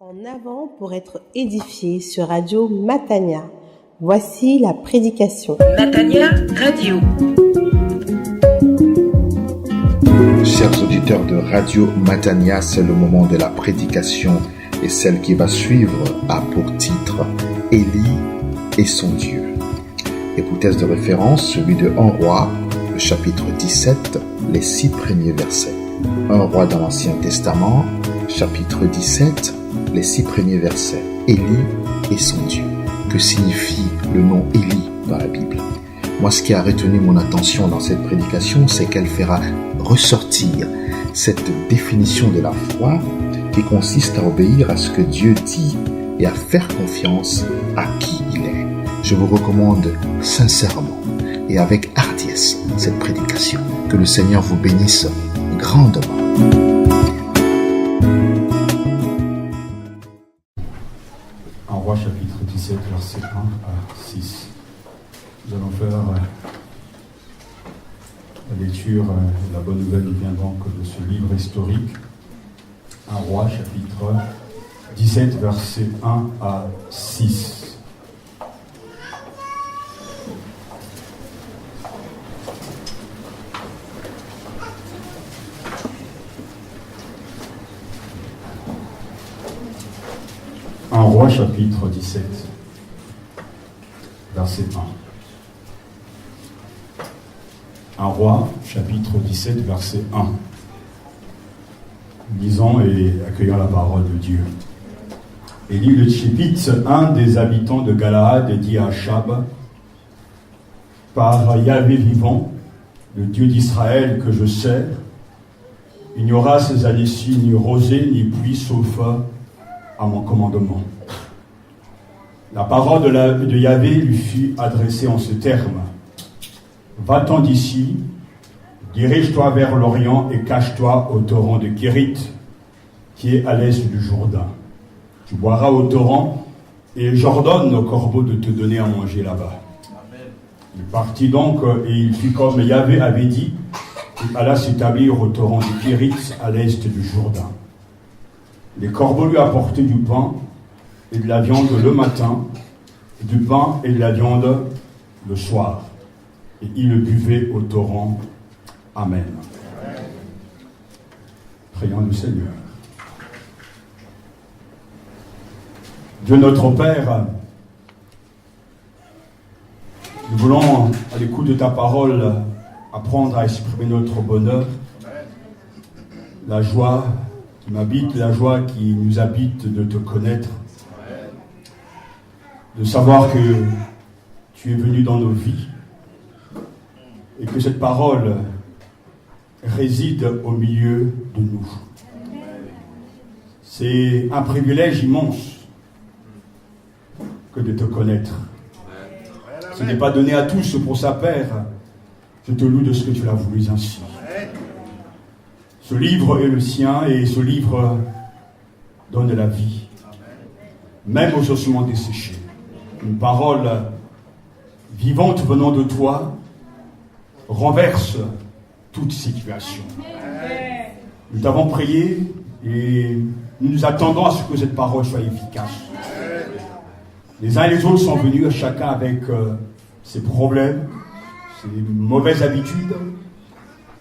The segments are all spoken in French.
En avant pour être édifié sur Radio Matania. Voici la prédication. Matania Radio. Chers auditeurs de Radio Matania, c'est le moment de la prédication et celle qui va suivre a pour titre Élie et son Dieu. Et pour texte de référence, celui de 1 Roi, le chapitre 17, les 6 premiers versets. 1 Roi dans l'Ancien Testament, chapitre 17, les 6 premiers versets. Élie et son Dieu. Que signifie le nom Élie dans la Bible? Moi, ce qui a retenu mon attention dans cette prédication, c'est qu'elle fera ressortir cette définition de la foi qui consiste à obéir à ce que Dieu dit et à faire confiance à qui il est. Je vous recommande sincèrement et avec hardiesse cette prédication. Que le Seigneur vous bénisse grandement. En Roi chapitre 17, verset 1 à 6. Nous allons faire la lecture. La bonne nouvelle nous vient donc de ce livre historique. Un Roi chapitre 17, verset 1 à 6. Un Roi chapitre 17, verset 1. Un Roi chapitre 17, verset 1. Lisons et accueillons la parole de Dieu. Élie le Tchépite, un des habitants de Galaad, dit à Achab: par Yahvé vivant, le Dieu d'Israël que je sers, il n'y aura ces années-ci ni rosée ni pluie sauf à mon commandement. La parole de Yahvé lui fut adressée en ces termes: va-t'en d'ici, dirige-toi vers l'Orient et cache-toi au torrent de Kérit, qui est à l'est du Jourdain. Tu boiras au torrent, et j'ordonne au corbeau de te donner à manger là-bas. Amen. Il partit donc, et il fit comme Yahvé avait dit, et alla s'établir au torrent de Kérit, à l'est du Jourdain. Les corbeaux lui apportaient du pain et de la viande le matin, du pain et de la viande le soir. Et il le buvait au torrent. Amen. Prions le Seigneur. Dieu notre Père, nous voulons, à l'écoute de ta parole, apprendre à exprimer notre bonheur, la joie qui m'habite, la joie qui nous habite de te connaître, de savoir que tu es venu dans nos vies et que cette parole réside au milieu de nous. C'est un privilège immense que de te connaître. Ce n'est pas donné à tous pour sa Père. Je te loue de ce que tu l'as voulu ainsi. Ce livre est le sien et ce livre donne la vie, même aux ossements desséchés. Une parole vivante venant de toi renverse toute situation. Nous t'avons prié et nous nous attendons à ce que cette parole soit efficace. Les uns et les autres sont venus, chacun avec ses problèmes, ses mauvaises habitudes,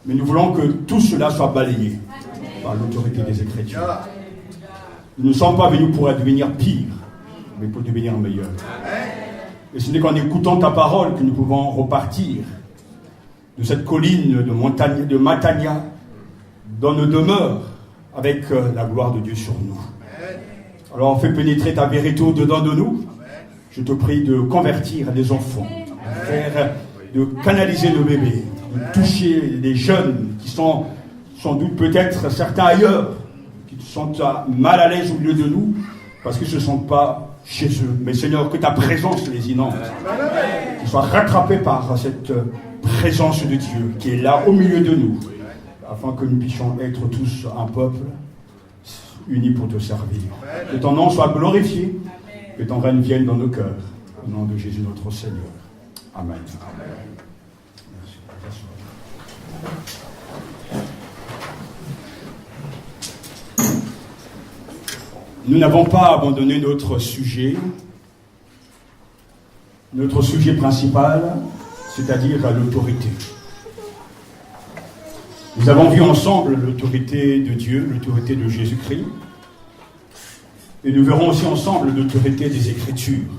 mais nous voulons que tout cela soit balayé par l'autorité des Écritures. Nous ne sommes pas venus pour devenir pire, mais pour devenir meilleurs. Et ce n'est qu'en écoutant ta parole que nous pouvons repartir de cette colline de Matania dans nos demeures avec la gloire de Dieu sur nous. Alors fais pénétrer ta vérité au-dedans de nous. Je te prie de convertir les enfants, de canaliser nos bébés, de toucher les jeunes qui sont sans doute peut-être certains ailleurs, qui sont mal à l'aise au milieu de nous, parce qu'ils ne se sentent pas chez eux. Mais Seigneur, que ta présence les inonde, qu'ils soient rattrapés par cette présence de Dieu qui est là au milieu de nous, afin que nous puissions être tous un peuple unis pour te servir. Que ton nom soit glorifié, que ton règne vienne dans nos cœurs. Au nom de Jésus notre Seigneur. Amen. Merci. Nous n'avons pas abandonné notre sujet principal, c'est-à-dire l'autorité. Nous avons vu ensemble l'autorité de Dieu, l'autorité de Jésus-Christ, et nous verrons aussi ensemble l'autorité des Écritures.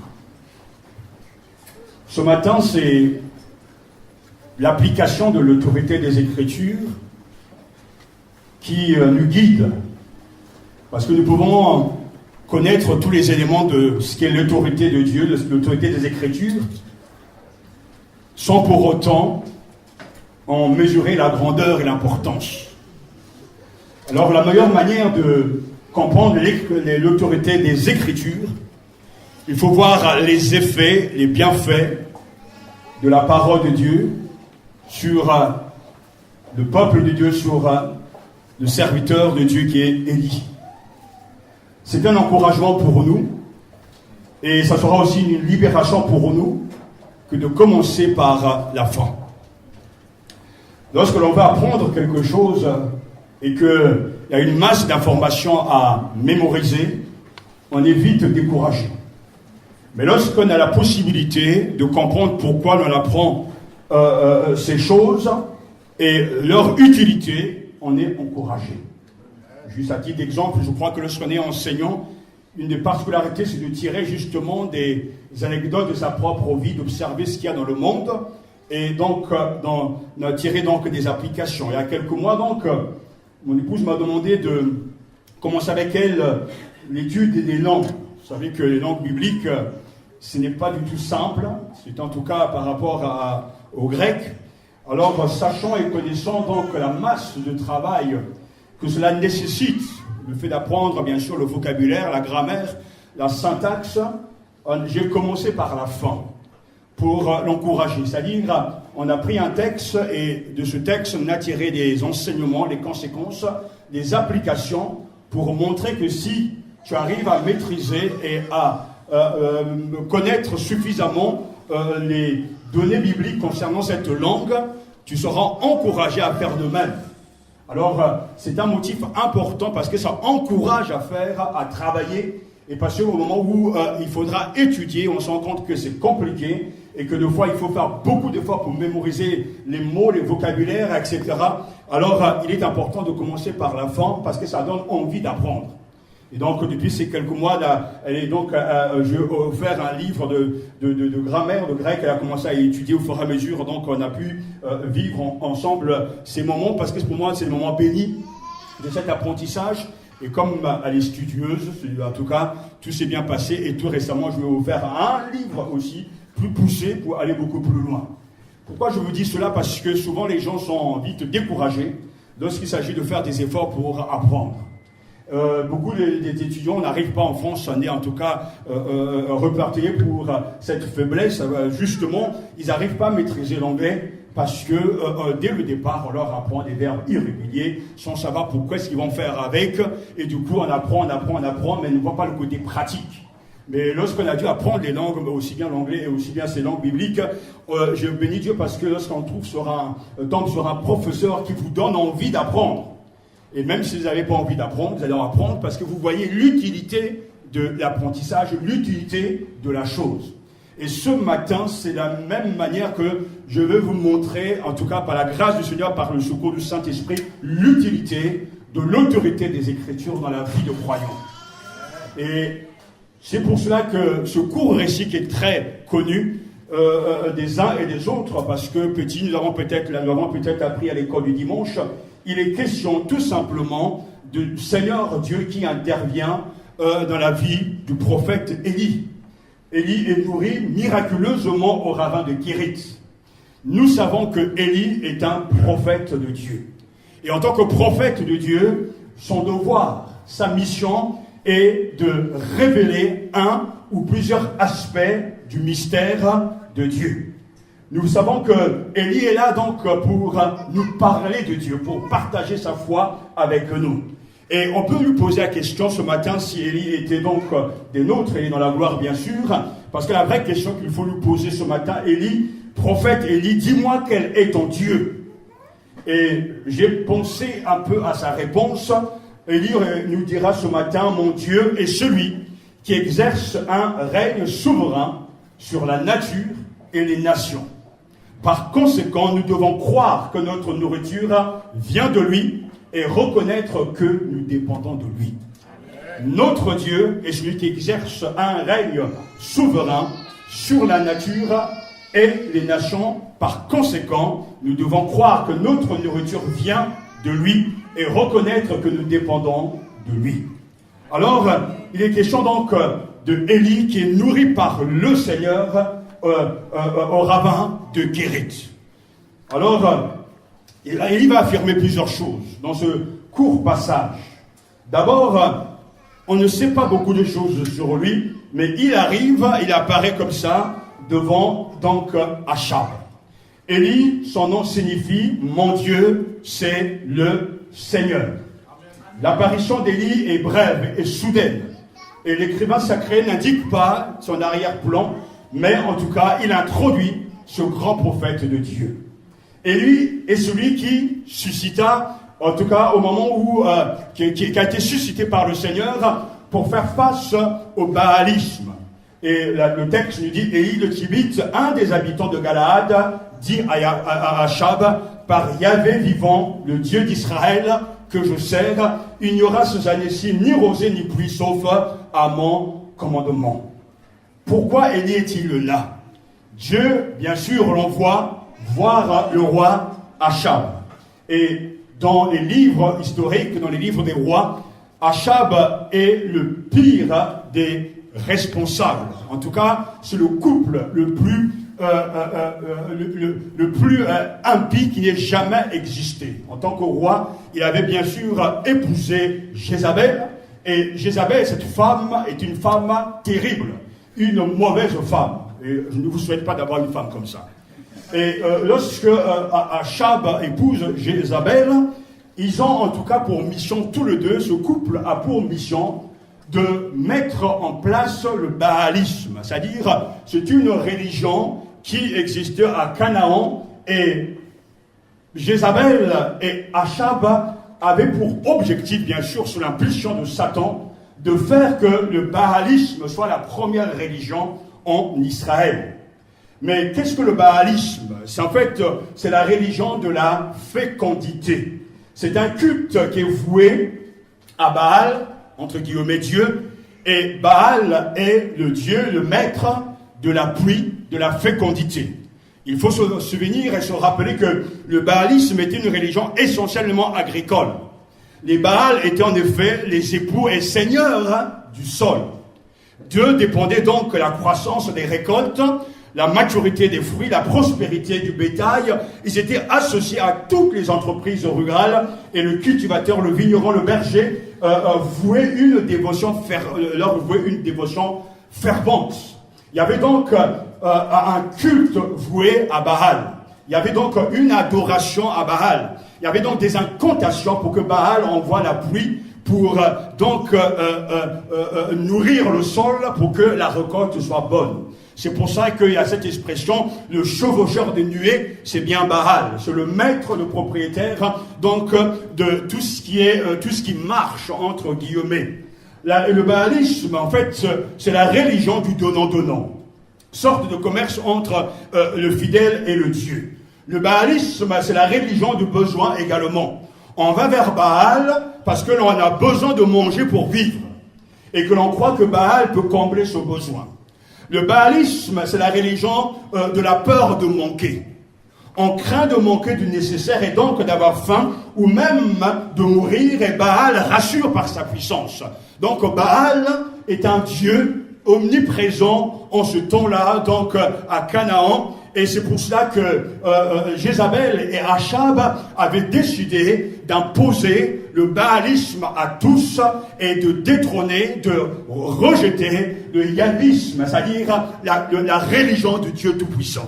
Ce matin, c'est l'application de l'autorité des Écritures qui nous guide, parce que nous pouvons connaître tous les éléments de ce qu'est l'autorité de Dieu, l'autorité des Écritures, sans pour autant en mesurer la grandeur et l'importance. Alors la meilleure manière de comprendre l'autorité des Écritures, il faut voir les effets, les bienfaits de la parole de Dieu sur le peuple de Dieu, sur le serviteur de Dieu qui est Élie. C'est un encouragement pour nous, et ça sera aussi une libération pour nous que de commencer par la fin. Lorsque l'on va apprendre quelque chose et qu'il y a une masse d'informations à mémoriser, on est vite découragé. Mais lorsqu'on a la possibilité de comprendre pourquoi l'on apprend ces choses et leur utilité, on est encouragé. Juste à titre d'exemple, je crois que lorsqu'on est enseignant, une des particularités, c'est de tirer justement des anecdotes de sa propre vie, d'observer ce qu'il y a dans le monde, et donc tirer donc des applications. Il y a quelques mois, donc, mon épouse m'a demandé de commencer avec elle l'étude des langues. Vous savez que les langues bibliques, ce n'est pas du tout simple, c'est en tout cas par rapport au grec. Alors, sachant et connaissant donc la masse de travail que cela nécessite, le fait d'apprendre bien sûr le vocabulaire, la grammaire, la syntaxe, j'ai commencé par la fin pour l'encourager. C'est-à-dire, on a pris un texte et de ce texte, on a tiré des enseignements, les conséquences, des applications pour montrer que si tu arrives à maîtriser et à connaître suffisamment les données bibliques concernant cette langue, tu seras encouragé à faire de même. Alors, c'est un motif important parce que ça encourage à faire, à travailler, et parce qu'au moment où il faudra étudier, on se rend compte que c'est compliqué et que des fois, il faut faire beaucoup d'efforts pour mémoriser les mots, les vocabulaires, etc. Alors, il est important de commencer par la fin parce que ça donne envie d'apprendre. Et donc, depuis ces quelques mois, j'ai offert un livre de grammaire, de grec. Elle a commencé à étudier au fur et à mesure. Donc, on a pu vivre ensemble ces moments, parce que pour moi, c'est le moment béni de cet apprentissage. Et comme elle est studieuse, en tout cas, tout s'est bien passé. Et tout récemment, je lui ai offert un livre aussi, plus poussé, pour aller beaucoup plus loin. Pourquoi je vous dis cela? Parce que souvent, les gens sont vite découragés lorsqu'il s'agit de faire des efforts pour apprendre. Beaucoup des étudiants n'arrivent pas en France, on est en tout cas repartis pour cette faiblesse. Justement, ils n'arrivent pas à maîtriser l'anglais parce que dès le départ, on leur apprend des verbes irréguliers sans savoir pourquoi est-ce qu'ils vont faire avec. Et du coup, on apprend, mais on ne voit pas le côté pratique. Mais lorsqu'on a dû apprendre les langues, aussi bien l'anglais et aussi bien ces langues bibliques, je bénis Dieu parce que lorsqu'on tombe sur un professeur qui vous donne envie d'apprendre, et même si vous n'avez pas envie d'apprendre, vous allez en apprendre parce que vous voyez l'utilité de l'apprentissage, l'utilité de la chose. Et ce matin, c'est la même manière que je veux vous montrer, en tout cas par la grâce du Seigneur, par le secours du Saint-Esprit, l'utilité de l'autorité des Écritures dans la vie de croyants. Et c'est pour cela que ce court récit qui est très connu des uns et des autres, parce que petit, nous l'avons peut-être appris à l'école du dimanche, il est question tout simplement du Seigneur Dieu qui intervient dans la vie du prophète Élie. Élie est nourri miraculeusement au ravin de Kérit. Nous savons que Élie est un prophète de Dieu. Et en tant que prophète de Dieu, son devoir, sa mission est de révéler un ou plusieurs aspects du mystère de Dieu. Nous savons que Élie est là donc pour nous parler de Dieu, pour partager sa foi avec nous. Et on peut lui poser la question ce matin si Élie était donc des nôtres, il est dans la gloire bien sûr, parce que la vraie question qu'il faut lui poser ce matin, Élie, prophète Élie, dis-moi quel est ton Dieu. Et j'ai pensé un peu à sa réponse, Élie nous dira ce matin, mon Dieu est celui qui exerce un règne souverain sur la nature et les nations. Par conséquent, nous devons croire que notre nourriture vient de lui et reconnaître que nous dépendons de lui. Notre Dieu est celui qui exerce un règne souverain sur la nature et les nations. Par conséquent, nous devons croire que notre nourriture vient de lui et reconnaître que nous dépendons de lui. Alors, il est question donc de Élie qui est nourri par le Seigneur au ravin de Guérit. Alors, Élie va affirmer plusieurs choses dans ce court passage. D'abord, on ne sait pas beaucoup de choses sur lui, mais il apparaît comme ça devant donc Achab. Élie, son nom signifie « Mon Dieu, c'est le Seigneur ». L'apparition d'Élie est brève et soudaine. Et l'écrivain sacré n'indique pas son arrière-plan, mais en tout cas, il introduit ce grand prophète de Dieu. Élie est celui qui suscita, en tout cas au moment où, qui a été suscité par le Seigneur pour faire face au baalisme. Et le texte nous dit, Élie le Tibite, un des habitants de Galaad, dit à Achab, par Yahvé vivant, le Dieu d'Israël, que je sers, il n'y aura ces années-ci ni rosée ni pluie, sauf à mon commandement. Pourquoi Élie est-il là? Dieu, bien sûr, l'envoie voir le roi Achab. Et dans les livres historiques, dans les livres des rois, Achab est le pire des responsables. En tout cas, c'est le couple le plus impie qui n'ait jamais existé. En tant que roi, il avait bien sûr épousé Jézabel, et Jézabel, cette femme, est une femme terrible, une mauvaise femme. Et je ne vous souhaite pas d'avoir une femme comme ça. Et lorsque Achab épouse Jézabel, ils ont en tout cas pour mission, tous les deux, ce couple a pour mission de mettre en place le baalisme. C'est-à-dire, c'est une religion qui existait à Canaan, et Jézabel et Achab avaient pour objectif, bien sûr, sous l'impulsion de Satan, de faire que le baalisme soit la première religion en Israël. Mais qu'est-ce que le baalisme? C'est la religion de la fécondité. C'est un culte qui est voué à Baal, entre guillemets Dieu, et Baal est le Dieu, le maître de la pluie, de la fécondité. Il faut se souvenir et se rappeler que le baalisme était une religion essentiellement agricole. Les Baals étaient en effet les époux et seigneurs du sol. Dieu dépendait donc de la croissance des récoltes, la maturité des fruits, la prospérité du bétail. Ils étaient associés à toutes les entreprises rurales, et le cultivateur, le vigneron, le berger vouait une dévotion fervente. Il y avait donc un culte voué à Baal. Il y avait donc une adoration à Baal. Il y avait donc des incantations pour que Baal envoie la pluie pour nourrir le sol pour que la récolte soit bonne. C'est pour ça qu'il y a cette expression, le chevaucheur des nuées, c'est bien Baal. C'est le maître, le propriétaire, donc, de tout ce qui marche, entre guillemets. Le baalisme, en fait, c'est la religion du donnant-donnant. Sorte de commerce entre le fidèle et le Dieu. Le baalisme, c'est la religion du besoin également. On va vers Baal parce que l'on a besoin de manger pour vivre. Et que l'on croit que Baal peut combler ce besoin. Le baalisme, c'est la religion de la peur de manquer. On craint de manquer du nécessaire et donc d'avoir faim ou même de mourir, et Baal rassure par sa puissance. Donc Baal est un dieu omniprésent en ce temps-là, donc à Canaan, et c'est pour cela que Jézabel et Achab avaient décidé d'imposer le baalisme à tous et de détrôner, de rejeter le yahvisme, c'est-à-dire la religion du Dieu Tout-Puissant.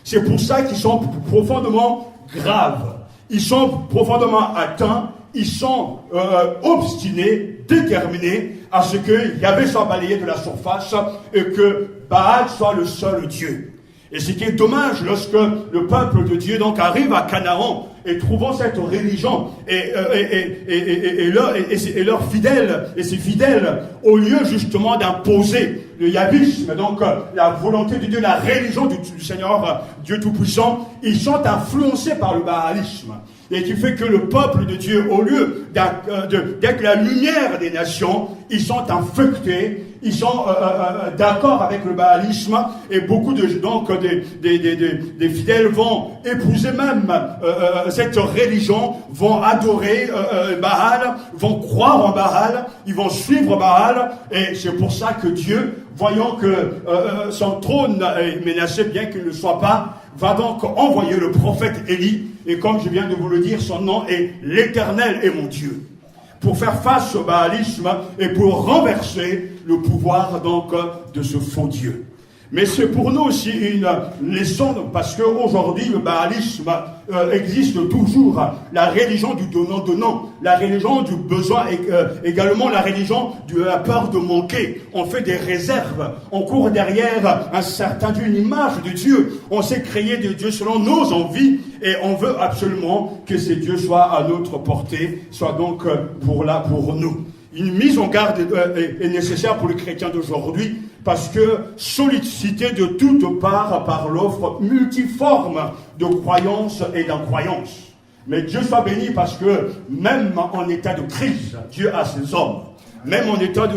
C'est pour ça qu'ils sont profondément graves, ils sont profondément atteints, ils sont obstinés, déterminés à ce que Yahvé soit balayé de la surface et que Baal soit le seul Dieu. Et ce qui est dommage lorsque le peuple de Dieu donc arrive à Canaan, et trouvant cette religion et leurs fidèles et ses fidèles, au lieu justement d'imposer le yavisme, donc la volonté de Dieu, la religion du Seigneur Dieu Tout-Puissant, ils sont influencés par le baalisme. Et qui fait que le peuple de Dieu, au lieu d'être la lumière des nations, ils sont infectés, ils sont d'accord avec le baalisme, et beaucoup des fidèles vont épouser même cette religion, vont adorer Baal, vont croire en Baal, ils vont suivre Baal, et c'est pour ça que Dieu, voyant que son trône est menacé, bien qu'il ne le soit pas, va donc envoyer le prophète Élie, et comme je viens de vous le dire, son nom est l'Éternel est mon Dieu, pour faire face au baalisme et pour renverser le pouvoir donc de ce faux Dieu. Mais c'est pour nous aussi une leçon, parce qu'aujourd'hui le baalisme existe toujours, la religion du donnant-donnant, la religion du besoin, également la religion de la peur de manquer. On fait des réserves, on court derrière un certain Dieu, une image de Dieu, on s'est créé de Dieu selon nos envies, et on veut absolument que ces dieux soient à notre portée, soient donc pour nous. Une mise en garde est nécessaire pour les chrétiens d'aujourd'hui, parce que sollicité de toutes parts par l'offre multiforme de croyances et d'incroyances. Mais Dieu soit béni, parce que même en état de crise, Dieu a ses hommes. Même en état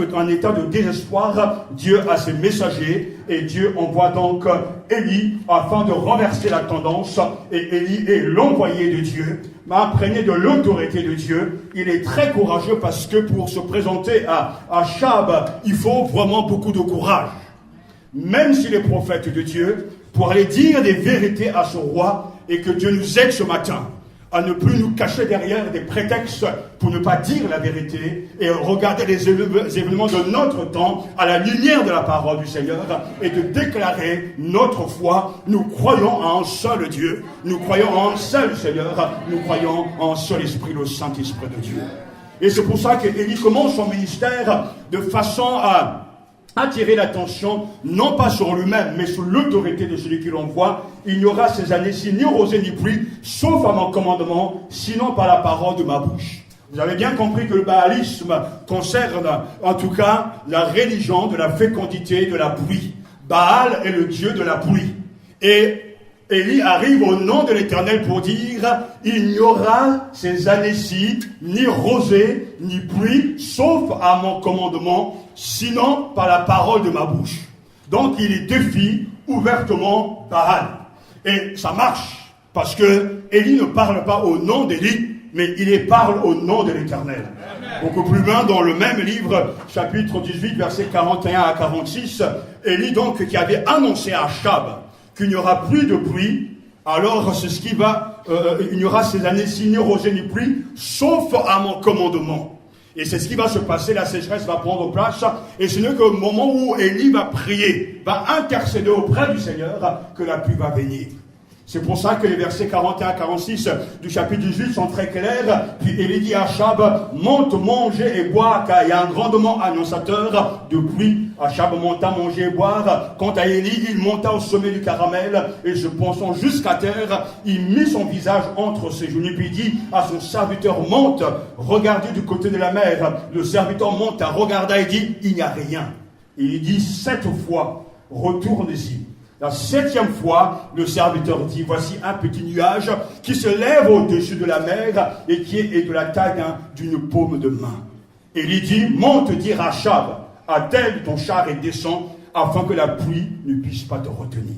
de désespoir, Dieu a ses messagers, et Dieu envoie donc Élie afin de renverser la tendance. Et Élie est l'envoyé de Dieu, imprégné de l'autorité de Dieu. Il est très courageux, parce que pour se présenter à Achab, il faut vraiment beaucoup de courage. Même s'il est prophète de Dieu, pour aller dire des vérités à ce roi, et que Dieu nous aide ce matin à ne plus nous cacher derrière des prétextes pour ne pas dire la vérité, et regarder les événements de notre temps à la lumière de la parole du Seigneur, et de déclarer notre foi. Nous croyons en un seul Dieu, nous croyons en un seul Seigneur, nous croyons en un seul Esprit, le Saint-Esprit de Dieu. Et c'est pour ça qu'Élie commence son ministère de façon à attirer l'attention, non pas sur lui-même, mais sur l'autorité de celui qui l'envoie. Il n'y aura ces années-ci ni rosée ni pluie, sauf à mon commandement, sinon par la parole de ma bouche. Vous avez bien compris que le baalisme concerne, en tout cas, la religion de la fécondité, de la pluie. Baal est le dieu de la pluie. Et Élie arrive au nom de l'Éternel pour dire, il n'y aura ces années-ci ni rosée ni pluie, sauf à mon commandement, sinon par la parole de ma bouche. Donc il défie ouvertement Baal. Et ça marche, parce que Élie ne parle pas au nom d'Élie, mais il parle au nom de l'Éternel. Beaucoup plus loin, dans le même livre, chapitre 18, versets 41 à 46, Élie donc qui avait annoncé à Achab qu'il n'y aura plus de pluie, alors c'est ce qui va, il n'y aura ces années-ci ni rosée ni pluie, sauf à mon commandement. Et c'est ce qui va se passer, la sécheresse va prendre place, et ce n'est qu'au moment où Élie va prier, va intercéder auprès du Seigneur, que la pluie va venir. C'est pour ça que les versets 41 à 46 du chapitre 18 sont très clairs. Puis Élie dit à Achab, monte manger et boire, car il y a un grandement annonçateur de pluie. Achab monta manger et boire. Quant à Élie, il monta au sommet du Caramel, et se penchant jusqu'à terre, il mit son visage entre ses genoux, puis dit à son serviteur, monte, regardez du côté de la mer. Le serviteur monta, regarda et dit, il n'y a rien. Il dit 7 fois, retourne-y. La 7e fois, le serviteur dit, voici un petit nuage qui se lève au-dessus de la mer et qui est de la taille d'une paume de main. Et il dit, monte dire à Achab, attelle ton char et descends, afin que la pluie ne puisse pas te retenir.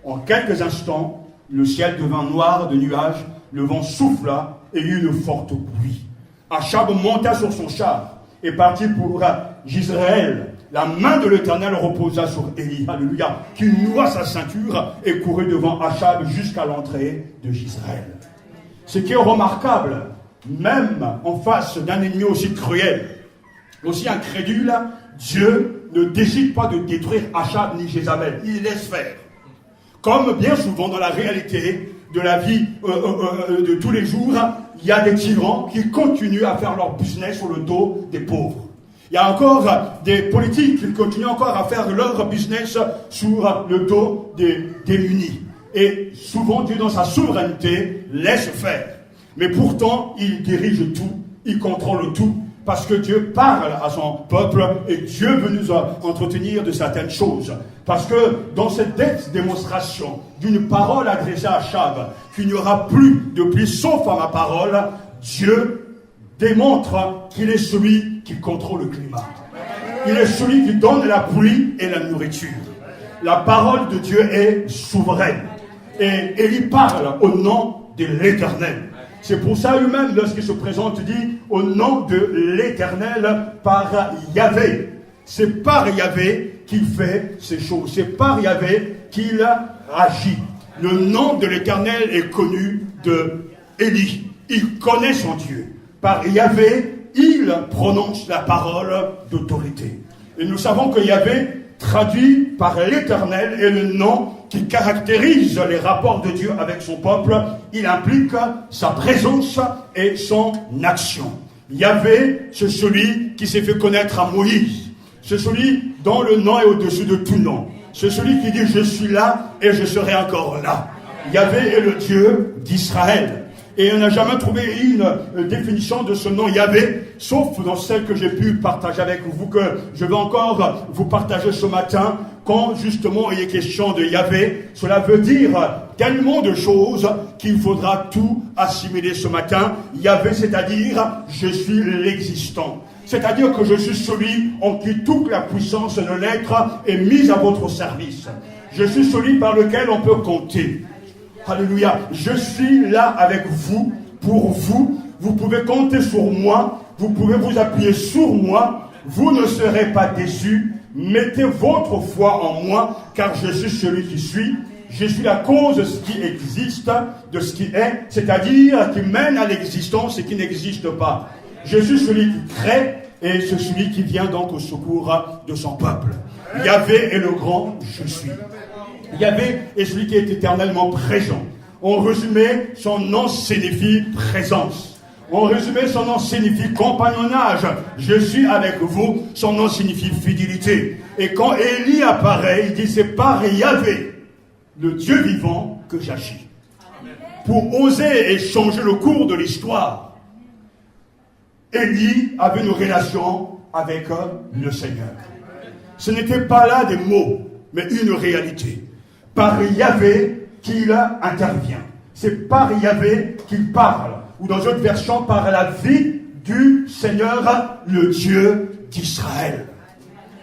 En quelques instants, le ciel devint noir de nuages, le vent souffla et eut une forte pluie. Achab monta sur son char et partit pour Jezreel. La main de l'Éternel reposa sur Élie, alléluia, qui noua sa ceinture et courut devant Achab jusqu'à l'entrée de Jezreel. Ce qui est remarquable, même en face d'un ennemi aussi cruel, aussi incrédule, Dieu ne décide pas de détruire Achab ni Jézabel, il laisse faire. Comme bien souvent dans la réalité de la vie de tous les jours, il y a des tyrans qui continuent à faire leur business sur le dos des pauvres. Il y a encore des politiques qui continuent encore à faire leur business sur le dos des démunis. Et souvent, Dieu, dans sa souveraineté, laisse faire. Mais pourtant, il dirige tout, il contrôle tout. Parce que Dieu parle à son peuple et Dieu veut nous entretenir de certaines choses. Parce que dans cette démonstration d'une parole adressée à Achab, qu'il n'y aura plus de pluie sauf à ma parole, Dieu démontre qu'il est celui qui contrôle le climat. Il est celui qui donne la pluie et la nourriture. La parole de Dieu est souveraine. Et il parle au nom de l'Éternel. C'est pour ça lui-même, lorsqu'il se présente, dit au nom de l'Éternel par Yahvé. C'est par Yahvé qu'il fait ces choses. C'est par Yahvé qu'il agit. Le nom de l'Éternel est connu de Élie. Il connaît son Dieu. Par Yahvé, il prononce la parole d'autorité. Et nous savons que Yahvé, traduit par l'Éternel, est le nom qui caractérise les rapports de Dieu avec son peuple. Il implique sa présence et son action. Yahvé, c'est celui qui s'est fait connaître à Moïse. C'est celui dont le nom est au-dessus de tout nom. C'est celui qui dit « Je suis là et je serai encore là ». Yahvé est le Dieu d'Israël. Et on n'a jamais trouvé une définition de ce nom Yahvé, sauf dans celle que j'ai pu partager avec vous, que je vais encore vous partager ce matin, quand justement il est question de Yahvé. Cela veut dire tellement de choses qu'il faudra tout assimiler ce matin. Yahvé, c'est-à-dire je suis l'existant. C'est-à-dire que je suis celui en qui toute la puissance de l'être est mise à votre service. Je suis celui par lequel on peut compter. Alléluia. Je suis là avec vous, pour vous. Vous pouvez compter sur moi. Vous pouvez vous appuyer sur moi. Vous ne serez pas déçus. Mettez votre foi en moi, car je suis celui qui suis. Je suis la cause de ce qui existe, de ce qui est, c'est-à-dire qui mène à l'existence et qui n'existe pas. Je suis celui qui crée et c'est celui qui vient donc au secours de son peuple. Yahvé est le grand je suis. Yahvé est celui qui est éternellement présent. En résumé, son nom signifie présence. En résumé, son nom signifie compagnonnage. Je suis avec vous. Son nom signifie fidélité. Et quand Élie apparaît, il dit c'est par Yahvé, le Dieu vivant, que j'agis. Pour oser et changer le cours de l'histoire, Élie avait une relation avec le Seigneur. Ce n'était pas là des mots, mais une réalité. Par Yahvé qu'il intervient. C'est par Yahvé qu'il parle. Ou dans une version, par la vie du Seigneur, le Dieu d'Israël.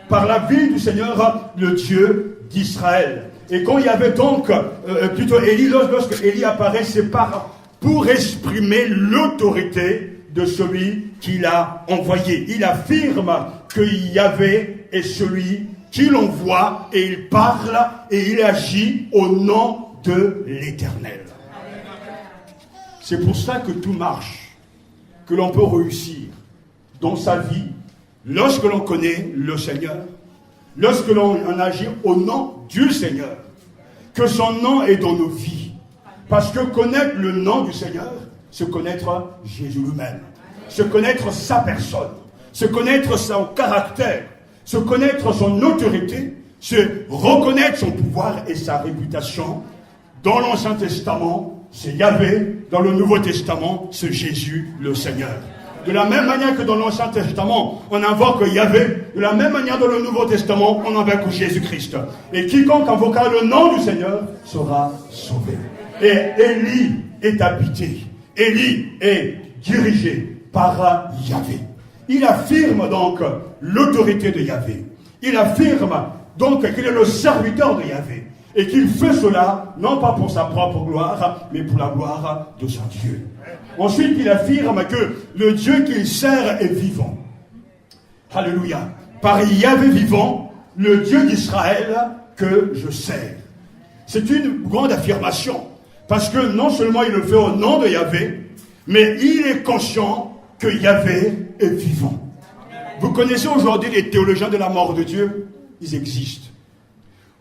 Par la vie du Seigneur, le Dieu d'Israël. Et quand il y avait donc, plutôt Élie, lorsque Élie apparaît, c'est pour exprimer l'autorité de celui qu'il a envoyé. Il affirme que Yahvé est celui qui l'envoie et il parle et il agit au nom de l'Éternel. C'est pour ça que tout marche, que l'on peut réussir dans sa vie lorsque l'on connaît le Seigneur, lorsque l'on agit au nom du Seigneur, que son nom est dans nos vies. Parce que connaître le nom du Seigneur, c'est connaître Jésus lui-même, c'est connaître sa personne, c'est connaître son caractère, c'est connaître son autorité, c'est reconnaître son pouvoir et sa réputation. Dans l'Ancien Testament, c'est Yahvé. Dans le Nouveau Testament, c'est Jésus le Seigneur. De la même manière que dans l'Ancien Testament, on invoque Yahvé, de la même manière dans le Nouveau Testament, on invoque Jésus-Christ. Et quiconque invoquera le nom du Seigneur sera sauvé. Et Élie est habité. Élie est dirigé par Yahvé. Il affirme donc l'autorité de Yahvé. Il affirme donc qu'il est le serviteur de Yahvé. Et qu'il fait cela, non pas pour sa propre gloire, mais pour la gloire de son Dieu. Ensuite, il affirme que le Dieu qu'il sert est vivant. Alléluia. Par Yahvé vivant, le Dieu d'Israël que je sers. C'est une grande affirmation. Parce que non seulement il le fait au nom de Yahvé, mais il est conscient que Yahvé est vivant. Vous connaissez aujourd'hui les théologiens de la mort de Dieu? Ils existent.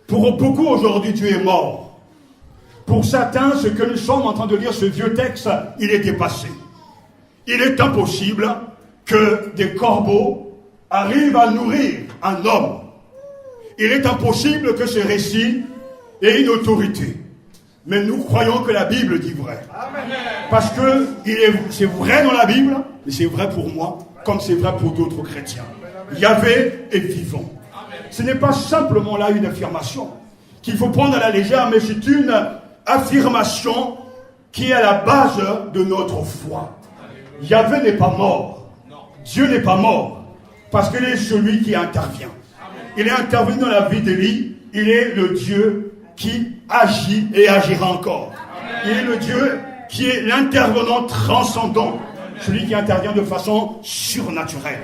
Pour beaucoup, aujourd'hui, Dieu est mort. Pour certains, ce que nous sommes en train de lire, ce vieux texte, il est dépassé. Il est impossible que des corbeaux arrivent à nourrir un homme. Il est impossible que ce récit ait une autorité. Mais nous croyons que la Bible dit vrai. Parce que c'est vrai dans la Bible, et c'est vrai pour moi, comme c'est vrai pour d'autres chrétiens. Yahvé est vivant. Ce n'est pas simplement là une affirmation qu'il faut prendre à la légère, mais c'est une affirmation qui est à la base de notre foi. Yahvé n'est pas mort. Dieu n'est pas mort. Parce qu'il est celui qui intervient. Il est intervenu dans la vie d'Élie. Il est le Dieu qui agit et agira encore. Il est le Dieu qui est l'intervenant transcendant. Celui qui intervient de façon surnaturelle.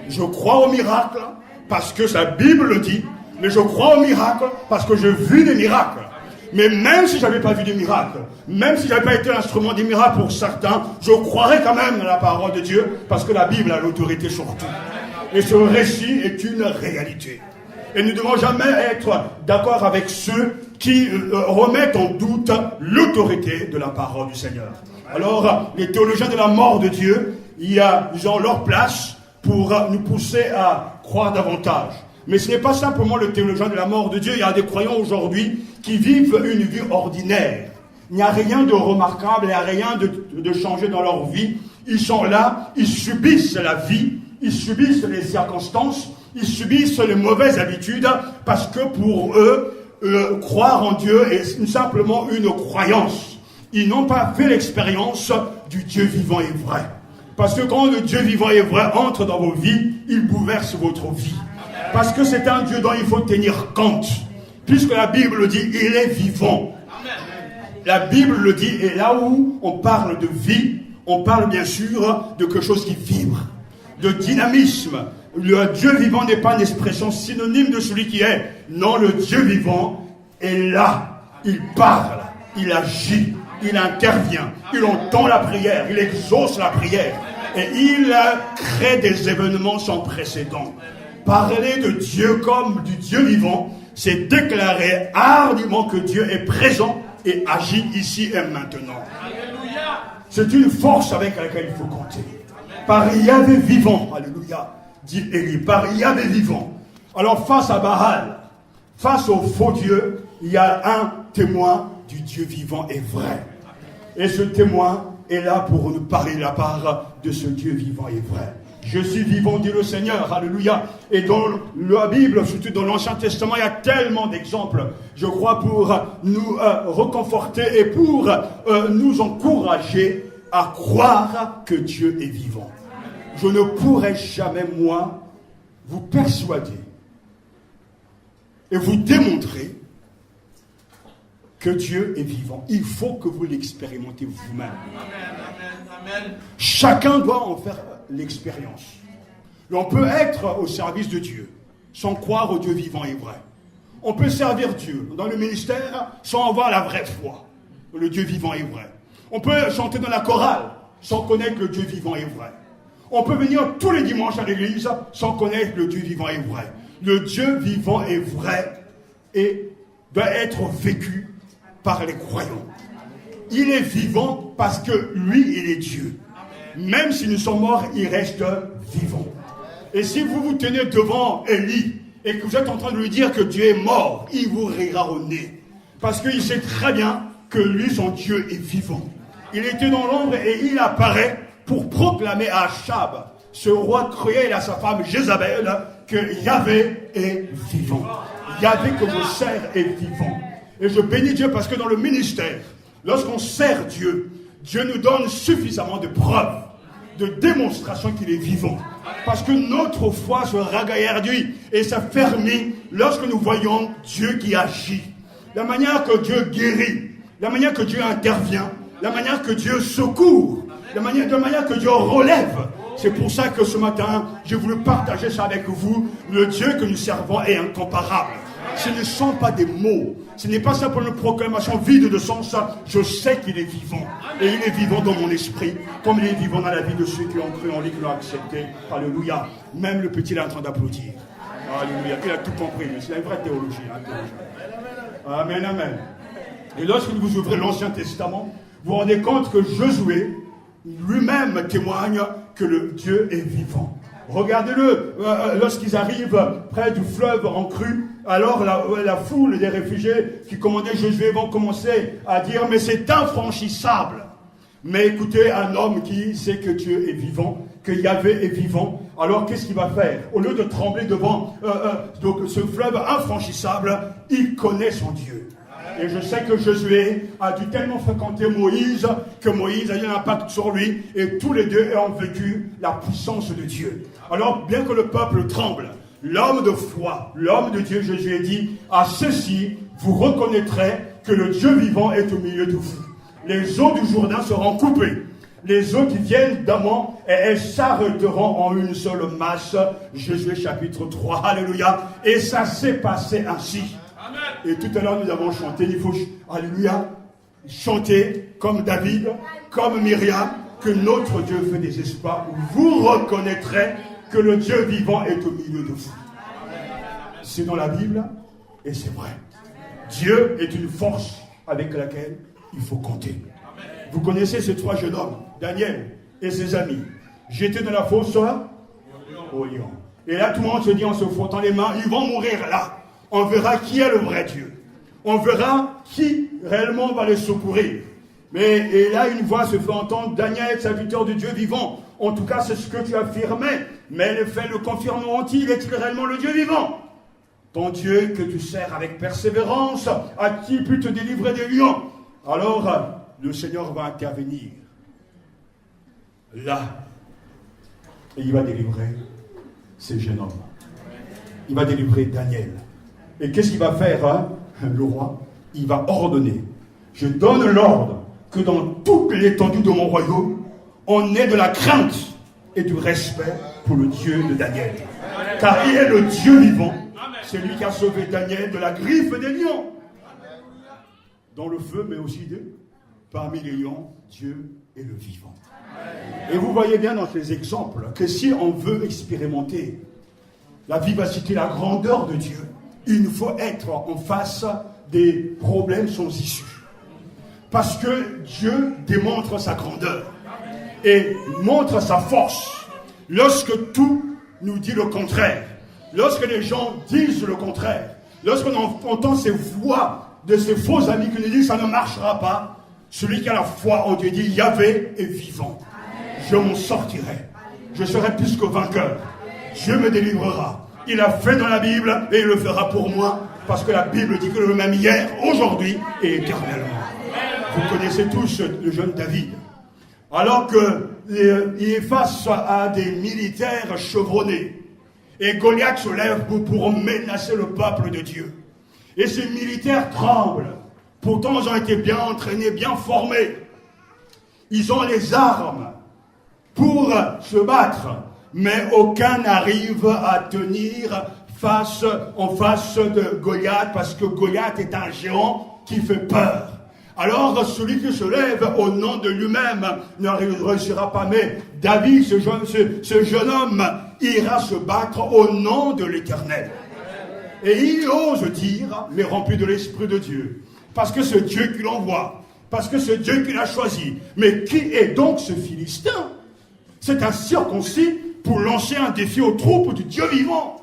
Je crois au miracle parce que sa Bible le dit. Mais je crois au miracle parce que j'ai vu des miracles. Mais même si je n'avais pas vu des miracles, même si je n'avais pas été l'instrument des miracles pour certains, je croirais quand même dans la parole de Dieu parce que la Bible a l'autorité sur tout. Et ce récit est une réalité. Et nous ne devons jamais être d'accord avec ceux qui remettent en doute l'autorité de la parole du Seigneur. Alors, les théologiens de la mort de Dieu, ils ont leur place pour nous pousser à croire davantage. Mais ce n'est pas simplement le théologien de la mort de Dieu. Il y a des croyants aujourd'hui qui vivent une vie ordinaire. Il n'y a rien de remarquable, il n'y a rien de changé dans leur vie. Ils sont là, ils subissent la vie, ils subissent les circonstances, ils subissent les mauvaises habitudes parce que pour eux, croire en Dieu est simplement une croyance. Ils n'ont pas fait l'expérience du Dieu vivant et vrai. Parce que quand le Dieu vivant et vrai entre dans vos vies, il bouleverse votre vie. Parce que c'est un Dieu dont il faut tenir compte. Puisque la Bible le dit, il est vivant. La Bible le dit, et là où on parle de vie, on parle bien sûr de quelque chose qui vibre, de dynamisme. Le Dieu vivant n'est pas une expression synonyme de celui qui est. Non, le Dieu vivant est là. Il parle, il agit, il intervient, il entend la prière, il exauce la prière. Et il crée des événements sans précédent. Parler de Dieu comme du Dieu vivant, c'est déclarer hardiment que Dieu est présent et agit ici et maintenant. C'est une force avec laquelle il faut compter. Par Yahvé vivant, alléluia, dit Élie, par Yahvé vivant. Alors face à Baal, face au faux Dieu, il y a un témoin du Dieu vivant et vrai. Et ce témoin est là pour nous parler de la part de ce Dieu vivant et vrai. Je suis vivant, dit le Seigneur, alléluia. Et dans la Bible, surtout dans l'Ancien Testament, il y a tellement d'exemples, je crois, pour nous reconforter et pour nous encourager à croire que Dieu est vivant. Je ne pourrai jamais, moi, vous persuader et vous démontrer que Dieu est vivant. Il faut que vous l'expérimentez vous-même. Chacun doit en faire l'expérience. On peut être au service de Dieu sans croire au Dieu vivant et vrai. On peut servir Dieu dans le ministère sans avoir la vraie foi, le Dieu vivant et vrai. On peut chanter dans la chorale sans connaître le Dieu vivant et vrai. On peut venir tous les dimanches à l'église sans connaître le Dieu vivant et vrai. Le Dieu vivant et vrai et doit être vécu par les croyants. Il est vivant parce que lui, il est Dieu. Même si nous sommes morts, il reste vivant. Et si vous vous tenez devant Élie et que vous êtes en train de lui dire que Dieu est mort, il vous rira au nez. Parce qu'il sait très bien que lui, son Dieu, est vivant. Il était dans l'ombre et il apparaît pour proclamer à Achab, ce roi cruel, et à sa femme Jézabel, que Yahvé est vivant. Yahvé que je sers est vivant. Et je bénis Dieu parce que dans le ministère, lorsqu'on sert Dieu, Dieu nous donne suffisamment de preuves, de démonstrations qu'il est vivant. Parce que notre foi se ragaillardit et s'affermit lorsque nous voyons Dieu qui agit. La manière que Dieu guérit, la manière que Dieu intervient, la manière que Dieu secourt, la manière que Dieu relève. C'est pour ça que ce matin, j'ai voulu partager ça avec vous. Le Dieu que nous servons est incomparable. Ce ne sont pas des mots. Ce n'est pas simplement une proclamation vide de sens. Je sais qu'il est vivant. Et il est vivant dans mon esprit. Comme il est vivant dans la vie de ceux qui ont cru en lui, qui l'ont accepté. Alléluia. Même le petit est en train d'applaudir. Alléluia. Il a tout compris. C'est une vraie théologie. Amen, amen. Et lorsque vous ouvrez l'Ancien Testament, vous vous rendez compte que Josué lui-même témoigne que le Dieu est vivant. Regardez-le lorsqu'ils arrivent près du fleuve en crue, alors la foule des réfugiés qui commandaient Josué vont commencer à dire « Mais c'est infranchissable !» Mais écoutez, un homme qui sait que Dieu est vivant, que Yahvé est vivant, alors qu'est-ce qu'il va faire? Au lieu de trembler devant donc ce fleuve infranchissable, il connaît son Dieu. Et je sais que Josué a dû tellement fréquenter Moïse que Moïse a eu un impact sur lui et tous les deux ont vécu la puissance de Dieu. Alors bien que le peuple tremble, l'homme de foi, l'homme de Dieu, Josué dit, à ceci vous reconnaîtrez que le Dieu vivant est au milieu de vous. Les eaux du Jourdain seront coupées. Les eaux qui viennent d'Amon, et elles s'arrêteront en une seule masse. Josué chapitre 3, alléluia. Et ça s'est passé ainsi. Amen. Et tout à l'heure nous avons chanté, il faut, alléluia, chanter comme David, comme Myriam, que notre Dieu fait des espoirs. Vous reconnaîtrez que le Dieu vivant est au milieu de vous. C'est dans la Bible, et c'est vrai. Dieu est une force avec laquelle il faut compter. Vous connaissez ces trois jeunes hommes, Daniel et ses amis. J'étais dans la fosse au lion. Et là, tout le monde se dit en se frottant les mains, ils vont mourir là. On verra qui est le vrai Dieu. On verra qui réellement va les secourir. Et là, une voix se fait entendre, Daniel, serviteur du Dieu vivant. En tout cas, c'est ce que tu affirmais. Mais les faits le confirmeront-ils? Est-il réellement le Dieu vivant? Ton Dieu que tu sers avec persévérance, à qui pu te délivrer des lions? Alors, le Seigneur va intervenir là et il va délivrer ces jeunes hommes. Il va délivrer Daniel. Et qu'est-ce qu'il va faire, le roi? Il va ordonner. Je donne l'ordre que dans toute l'étendue de mon royaume, on ait de la crainte et du respect pour le Dieu de Daniel. Car il est le Dieu vivant. C'est lui qui a sauvé Daniel de la griffe des lions. Dans le feu, mais aussi parmi les lions, Dieu est le vivant. Et vous voyez bien dans ces exemples que si on veut expérimenter la vivacité, la grandeur de Dieu, il nous faut être en face des problèmes sans issue. Parce que Dieu démontre sa grandeur et montre sa force lorsque tout nous dit le contraire. Lorsque les gens disent le contraire, lorsqu'on entend ces voix de ces faux amis qui nous disent ça ne marchera pas, celui qui a la foi en Dieu dit Yahvé est vivant. Je m'en sortirai. Je serai plus que vainqueur. Dieu me délivrera. Il a fait dans la Bible et il le fera pour moi parce que la Bible dit que le même hier, aujourd'hui et éternellement. Vous connaissez tous le jeune David. Alors qu'il est face à des militaires chevronnés et Goliath se lève pour menacer le peuple de Dieu. Et ces militaires tremblent. Pourtant, ils ont été bien entraînés, bien formés. Ils ont les armes pour se battre. Mais aucun n'arrive à tenir en face de Goliath, parce que Goliath est un géant qui fait peur. Alors, celui qui se lève au nom de lui-même ne réussira pas. Mais David, ce jeune homme, ira se battre au nom de l'Éternel. Et il ose dire, mais rempli de l'Esprit de Dieu. Parce que c'est Dieu qui l'envoie. Parce que c'est Dieu qui l'a choisi. Mais qui est donc ce Philistin? C'est un circoncis pour lancer un défi aux troupes du Dieu vivant.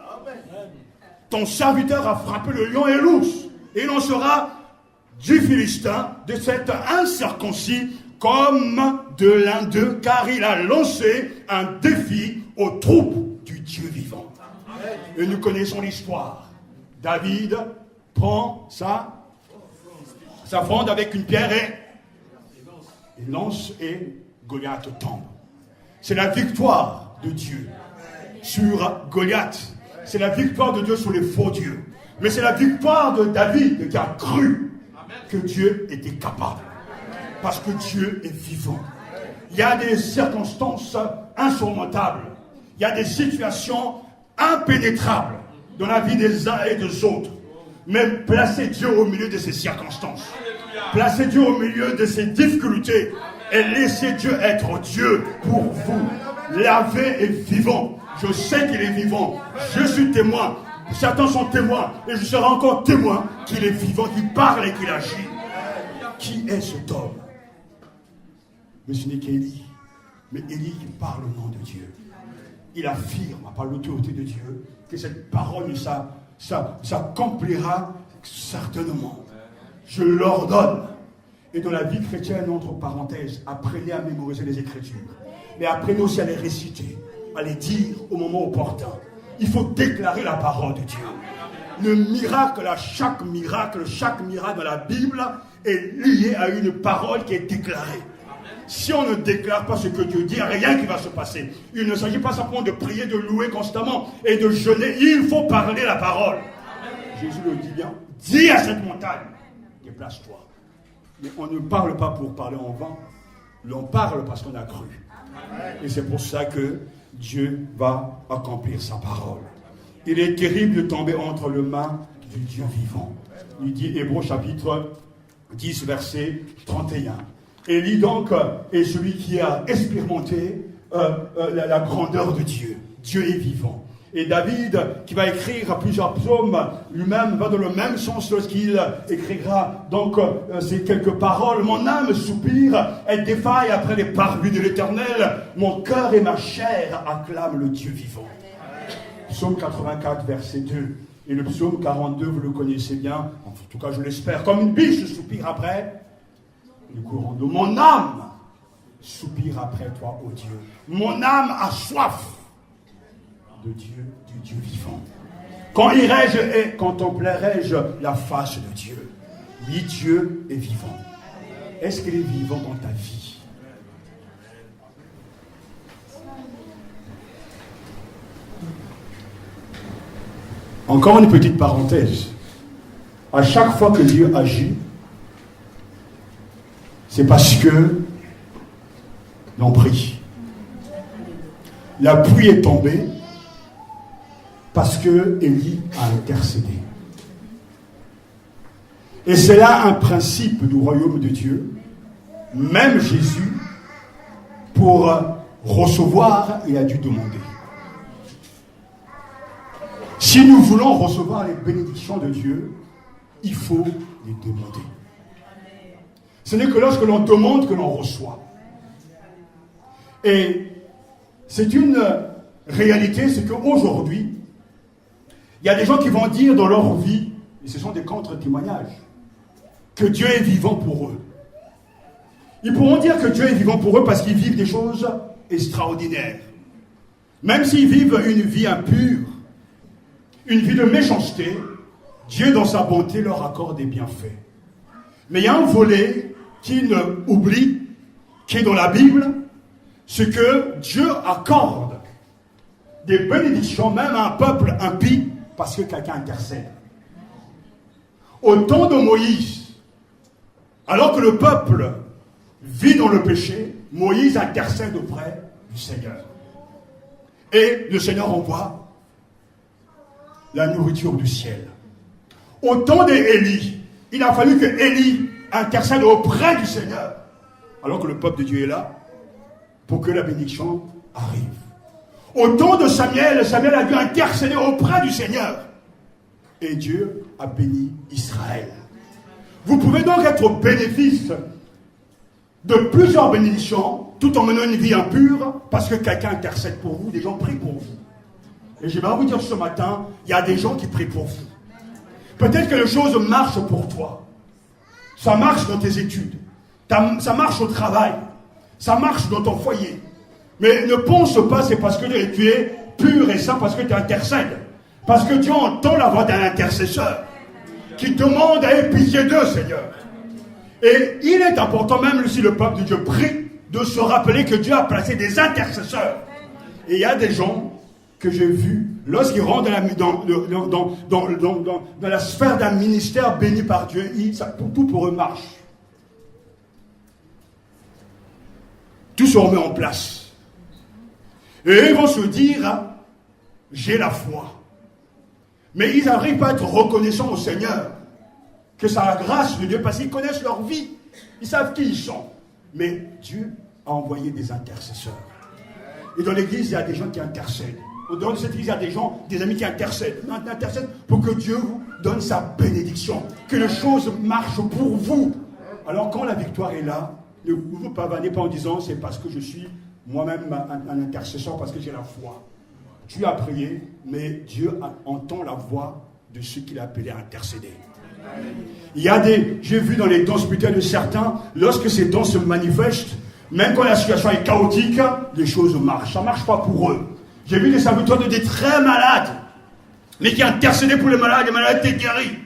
Ton serviteur a frappé le lion et l'ours. Et il en sera du Philistin, de cet incirconcis, comme de l'un d'eux, car il a lancé un défi aux troupes du Dieu vivant. Et nous connaissons l'histoire. David prend sa fronde avec une pierre et il lance et Goliath tombe. C'est la victoire de Dieu sur Goliath. C'est la victoire de Dieu sur les faux dieux. Mais c'est la victoire de David qui a cru que Dieu était capable. Parce que Dieu est vivant. Il y a des circonstances insurmontables. Il y a des situations impénétrables dans la vie des uns et des autres. Mais placez Dieu au milieu de ces circonstances. Placez Dieu au milieu de ces difficultés. Et laissez Dieu être Dieu pour vous. Yahvé est vivant. Je sais qu'il est vivant. Je suis témoin. Certains sont témoins. Et je serai encore témoin qu'il est vivant, qu'il parle et qu'il agit. Qui est cet homme? Mais ce n'est qu'Élie. Mais Élie qui parle au nom de Dieu. il affirme, par l'autorité de Dieu, que cette parole s'accomplira certainement. Je l'ordonne. Et dans la vie chrétienne, entre parenthèses, apprenez à mémoriser les Écritures. Mais apprenez aussi à les réciter, à les dire au moment opportun. Il faut déclarer la parole de Dieu. Le miracle, chaque miracle dans la Bible est lié à une parole qui est déclarée. Si on ne déclare pas ce que Dieu dit, il n'y a rien qui va se passer. Il ne s'agit pas simplement de prier, de louer constamment et de jeûner. Il faut parler la parole. Jésus le dit bien. Dis à cette montagne, déplace-toi. Mais on ne parle pas pour parler en vain. L'on parle parce qu'on a cru. Et c'est pour ça que Dieu va accomplir sa parole. Il est terrible de tomber entre les mains du Dieu vivant. Il dit Hébreux chapitre 10, verset 31. Élie donc est celui qui a expérimenté la grandeur de Dieu. Dieu est vivant. Et David, qui va écrire plusieurs psaumes, lui-même va dans le même sens lorsqu'il écrira donc ces quelques paroles. Mon âme soupire, elle défaille après les parvis de l'Éternel. Mon cœur et ma chair acclament le Dieu vivant. Psaume 84, verset 2. Et le psaume 42, vous le connaissez bien, en tout cas je l'espère. Comme une biche soupire après le courant d'eau. Mon âme soupire après toi, ô Dieu. Mon âme a soif de Dieu, du Dieu vivant. Quand irai-je et contemplerai-je la face de Dieu? Oui, Dieu est vivant. Est-ce qu'il est vivant dans ta vie? Encore une petite parenthèse. À chaque fois que Dieu agit, c'est parce que l'on prie. La pluie est tombée parce que Élie a intercédé. Et c'est là un principe du royaume de Dieu. Même Jésus, pour recevoir, il a dû demander. Si nous voulons recevoir les bénédictions de Dieu, il faut les demander. Ce n'est que lorsque l'on demande que l'on reçoit. Et c'est une réalité, c'est qu'aujourd'hui, il y a des gens qui vont dire dans leur vie, et ce sont des contre-témoignages, que Dieu est vivant pour eux. Ils pourront dire que Dieu est vivant pour eux parce qu'ils vivent des choses extraordinaires. Même s'ils vivent une vie impure, une vie de méchanceté, Dieu dans sa bonté leur accorde des bienfaits. Mais il y a un volet qu'ils oublient, qui est dans la Bible, c'est que Dieu accorde des bénédictions même à un peuple impie parce que quelqu'un intercède. Au temps de Moïse, alors que le peuple vit dans le péché, Moïse intercède auprès du Seigneur. Et le Seigneur envoie la nourriture du ciel. Au temps d'Élie, il a fallu que Élie intercède auprès du Seigneur, alors que le peuple de Dieu est là, pour que la bénédiction arrive. Au temps de Samuel, Samuel a dû intercéder auprès du Seigneur. Et Dieu a béni Israël. Vous pouvez donc être au bénéfice de plusieurs bénédictions, tout en menant une vie impure, parce que quelqu'un intercède pour vous, des gens prient pour vous. Et je vais vous dire ce matin, il y a des gens qui prient pour vous. Peut-être que les choses marchent pour toi. Ça marche dans tes études. Ça marche au travail. Ça marche dans ton foyer. Mais ne pense pas c'est parce que tu es pur et saint, parce que tu intercèdes. Parce que Dieu entend la voix d'un intercesseur qui demande à être pitié d'eux, Seigneur. Et il est important, même si le peuple de Dieu prie, de se rappeler que Dieu a placé des intercesseurs. Et il y a des gens que j'ai vus, lorsqu'ils rentrent dans la sphère d'un ministère béni par Dieu, tout pour eux marche. Tout se remet en place. Et ils vont se dire, j'ai la foi. Mais ils n'arrivent pas à être reconnaissants au Seigneur, que c'est la grâce de Dieu, parce qu'ils connaissent leur vie. Ils savent qui ils sont. Mais Dieu a envoyé des intercesseurs. Et dans l'église, il y a des gens qui intercèdent. Dans cette église, il y a des gens, des amis qui intercèdent. Intercèdent pour que Dieu vous donne sa bénédiction. Que les choses marchent pour vous. Alors quand la victoire est là, ne vous pavanez pas en disant c'est parce que je suis moi-même un intercesseur, parce que j'ai la foi. Tu as prié, mais Dieu entend la voix de ceux qu'il a appelés à intercéder. Il y a j'ai vu dans les dons spirituels de certains, lorsque ces dons se manifestent, même quand la situation est chaotique, les choses marchent. Ça ne marche pas pour eux. J'ai vu des serviteurs de des très malades, mais qui intercédaient pour les malades étaient guéris.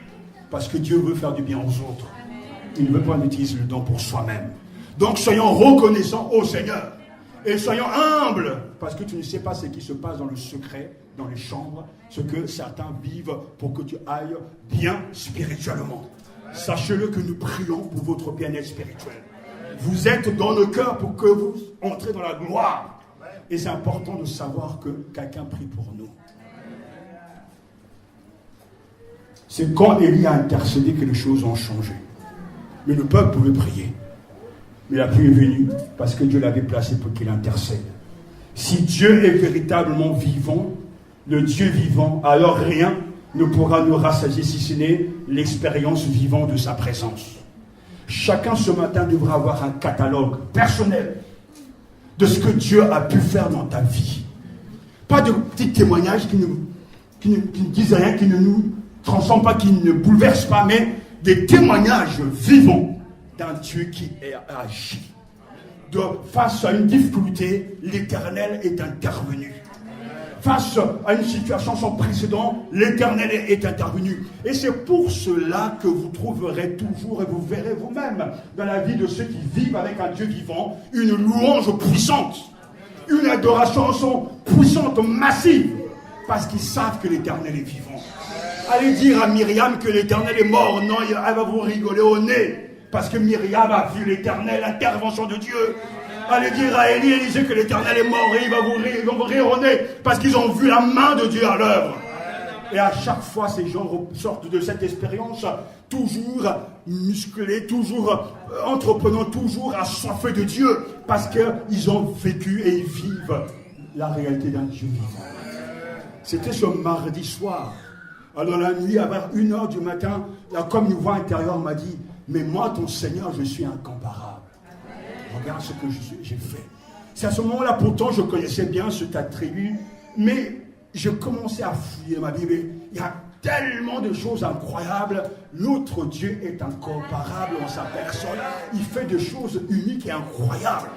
Parce que Dieu veut faire du bien aux autres. Il ne veut pas utiliser le don pour soi-même. Donc soyons reconnaissants au Seigneur. Et soyons humbles. Parce que tu ne sais pas ce qui se passe dans le secret, dans les chambres, ce que certains vivent pour que tu ailles bien spirituellement. Sachez-le que nous prions pour votre bien-être spirituel. Vous êtes dans le cœur pour que vous entrez dans la gloire. Et c'est important de savoir que quelqu'un prie pour nous. C'est quand Élie a intercédé que les choses ont changé. Mais le peuple pouvait prier. Mais la pluie est venue parce que Dieu l'avait placé pour qu'il intercède. Si Dieu est véritablement vivant, le Dieu vivant, alors rien ne pourra nous rassasier si ce n'est l'expérience vivante de sa présence. Chacun ce matin devra avoir un catalogue personnel de ce que Dieu a pu faire dans ta vie. Pas de petits témoignages qui ne disent rien, qui ne nous transforment pas, qui ne bouleversent pas, mais des témoignages vivants d'un Dieu qui a agi. Face à une difficulté, l'Éternel est intervenu. Face à une situation sans précédent, l'Éternel est intervenu. Et c'est pour cela que vous trouverez toujours, et vous verrez vous-même, dans la vie de ceux qui vivent avec un Dieu vivant, une louange puissante, une adoration puissante, massive, parce qu'ils savent que l'Éternel est vivant. Allez dire à Myriam que l'Éternel est mort, non, elle va vous rigoler au nez. Parce que Myriam a vu l'Éternel, l'intervention de Dieu. Allez dire à Élisée que l'Éternel est mort et ils vont vous rire au nez. Parce qu'ils ont vu la main de Dieu à l'œuvre. Et à chaque fois, ces gens sortent de cette expérience toujours musclés, toujours entreprenant, toujours assoiffés de Dieu. Parce qu'ils ont vécu et ils vivent la réalité d'un Dieu vivant. C'était ce mardi soir. Alors la nuit, à 1h du matin, la comme une voix intérieure m'a dit: mais moi, ton Seigneur, je suis incomparable. Regarde ce que j'ai fait. C'est à ce moment-là, pourtant, je connaissais bien cet attribut, mais je commençais à fouiller ma Bible. Il y a tellement de choses incroyables. Notre Dieu est incomparable en sa personne. Il fait des choses uniques et incroyables.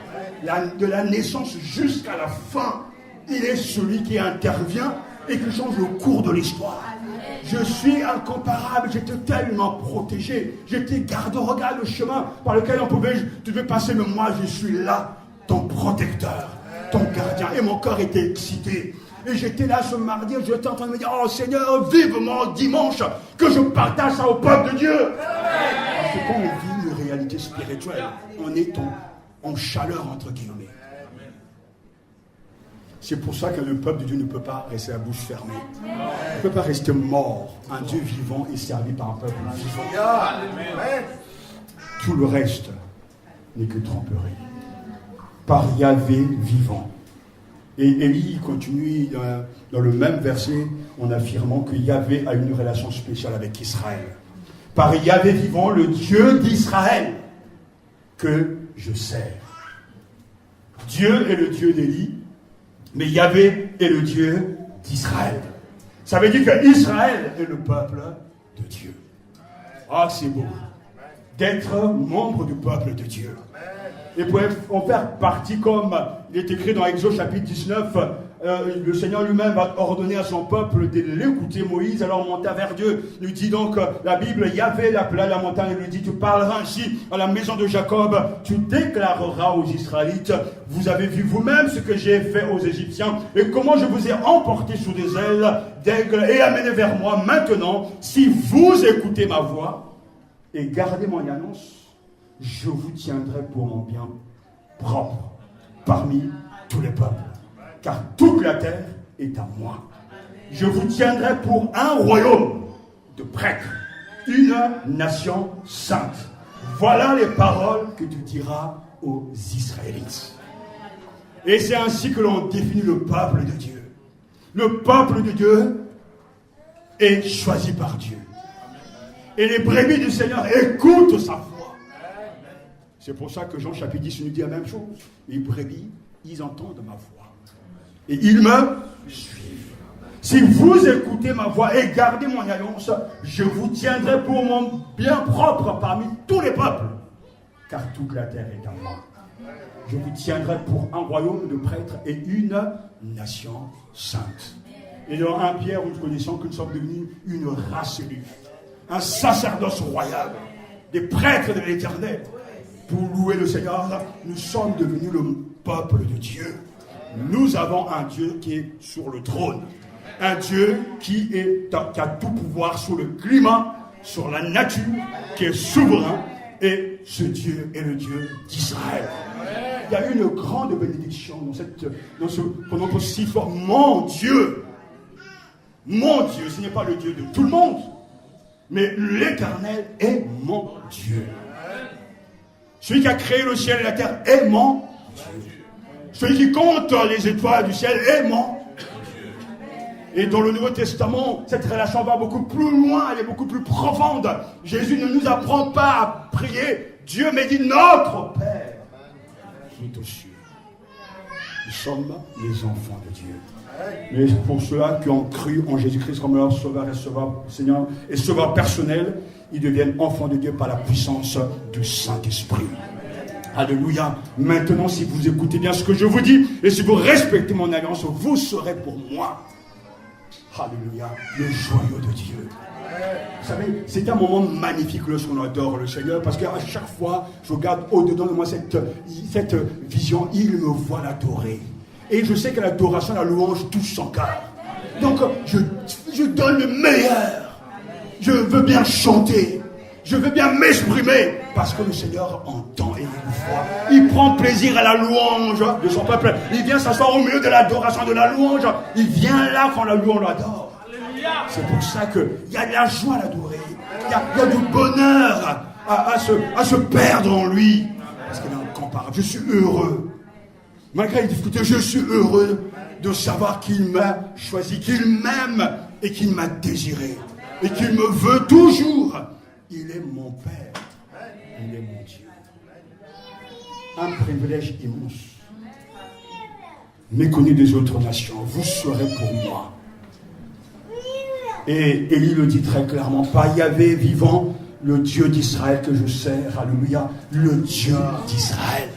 De la naissance jusqu'à la fin, il est celui qui intervient et qui change le cours de l'histoire. Je suis incomparable, j'étais tellement protégé, j'étais garde-regard, le chemin par lequel tu devais passer, mais moi je suis là, ton protecteur, ton gardien, et mon cœur était excité. Et j'étais là ce mardi, j'étais en train de me dire: oh Seigneur, vivement dimanche, que je partage ça au peuple de Dieu. Parce que quand on vit une réalité spirituelle, on est en chaleur entre guillemets. C'est pour ça que le peuple de Dieu ne peut pas rester la bouche fermée. Il ne peut pas rester mort. Un Dieu vivant est servi par un peuple vivant. Tout le reste n'est que tromperie. Par Yahvé vivant. Et Élie continue dans le même verset en affirmant que Yahvé a une relation spéciale avec Israël. Par Yahvé vivant, le Dieu d'Israël, que je sers. Dieu est le Dieu d'Élie. Mais Yahvé est le Dieu d'Israël. Ça veut dire que Israël est le peuple de Dieu. Ah, c'est beau d'être membre du peuple de Dieu. Et pour en faire partie, comme il est écrit dans Exode chapitre 19, le Seigneur lui-même va ordonner à son peuple de l'écouter. Moïse alors monta vers Dieu. Lui dit donc la Bible: Yahvé l'appela la montagne et lui dit: tu parleras ainsi à la maison de Jacob, tu déclareras aux Israélites: vous avez vu vous-même ce que j'ai fait aux Égyptiens et comment je vous ai emporté sous des ailes d'aigle et amené vers moi. Maintenant, si vous écoutez ma voix et gardez mon annonce, je vous tiendrai pour mon bien propre parmi tous les peuples. Car toute la terre est à moi. Je vous tiendrai pour un royaume de prêtres, une nation sainte. Voilà les paroles que tu diras aux Israélites. Et c'est ainsi que l'on définit le peuple de Dieu. Le peuple de Dieu est choisi par Dieu. Et les brebis du Seigneur écoutent sa voix. C'est pour ça que Jean chapitre 10 nous dit la même chose. Les brebis, ils entendent ma voix. Et ils me suivre. Si vous écoutez ma voix et gardez mon alliance, je vous tiendrai pour mon bien propre parmi tous les peuples, car toute la terre est à moi. Je vous tiendrai pour un royaume de prêtres et une nation sainte. Et dans 1 Pierre, nous connaissons que nous sommes devenus une race élue, un sacerdoce royal, des prêtres de l'Éternel. Pour louer le Seigneur, nous sommes devenus le peuple de Dieu. Nous avons un Dieu qui est sur le trône. Un Dieu qui a tout pouvoir sur le climat, sur la nature, qui est souverain. Et ce Dieu est le Dieu d'Israël. Il y a une grande bénédiction dans ce qu'on entend si fort. Mon Dieu, ce n'est pas le Dieu de tout le monde, mais l'Éternel est mon Dieu. Celui qui a créé le ciel et la terre est mon Dieu. Celui qui compte les étoiles du ciel est mon Dieu. Et dans le Nouveau Testament, cette relation va beaucoup plus loin, elle est beaucoup plus profonde. Jésus ne nous apprend pas à prier Dieu, mais dit notre Père qui est aux cieux. Nous sommes les enfants de Dieu. Mais pour ceux-là qui ont cru en Jésus-Christ comme leur sauveur et Seigneur et sauveur personnel, ils deviennent enfants de Dieu par la puissance du Saint-Esprit. Alléluia. Maintenant, si vous écoutez bien ce que je vous dis, et si vous respectez mon alliance, vous serez pour moi. Alléluia. Le joyau de Dieu. Vous savez, c'est un moment magnifique lorsqu'on adore le Seigneur, parce qu'à chaque fois, je regarde au-dedans de moi cette vision, il me voit l'adorer. Et je sais que l'adoration, la louange touche son cœur. Donc, je donne le meilleur. Je veux bien chanter. Je veux bien m'exprimer. Parce que le Seigneur entend et il voit. Il prend plaisir à la louange de son peuple. Il vient s'asseoir au milieu de l'adoration, de la louange. Il vient là quand la louange l'adore. C'est pour ça qu'il y a de la joie à l'adorer. Il y a du bonheur à se perdre en lui. Parce qu'il est incomparable. Je suis heureux. Malgré les difficultés, je suis heureux de savoir qu'il m'a choisi, qu'il m'aime et qu'il m'a désiré. Et qu'il me veut toujours. Il est mon Père. Il est mon Dieu. Un privilège immense. Méconnu des autres nations, vous serez pour moi. Et Élie le dit très clairement, pas Yahvé vivant, le Dieu d'Israël que je sers, alléluia, le Dieu d'Israël.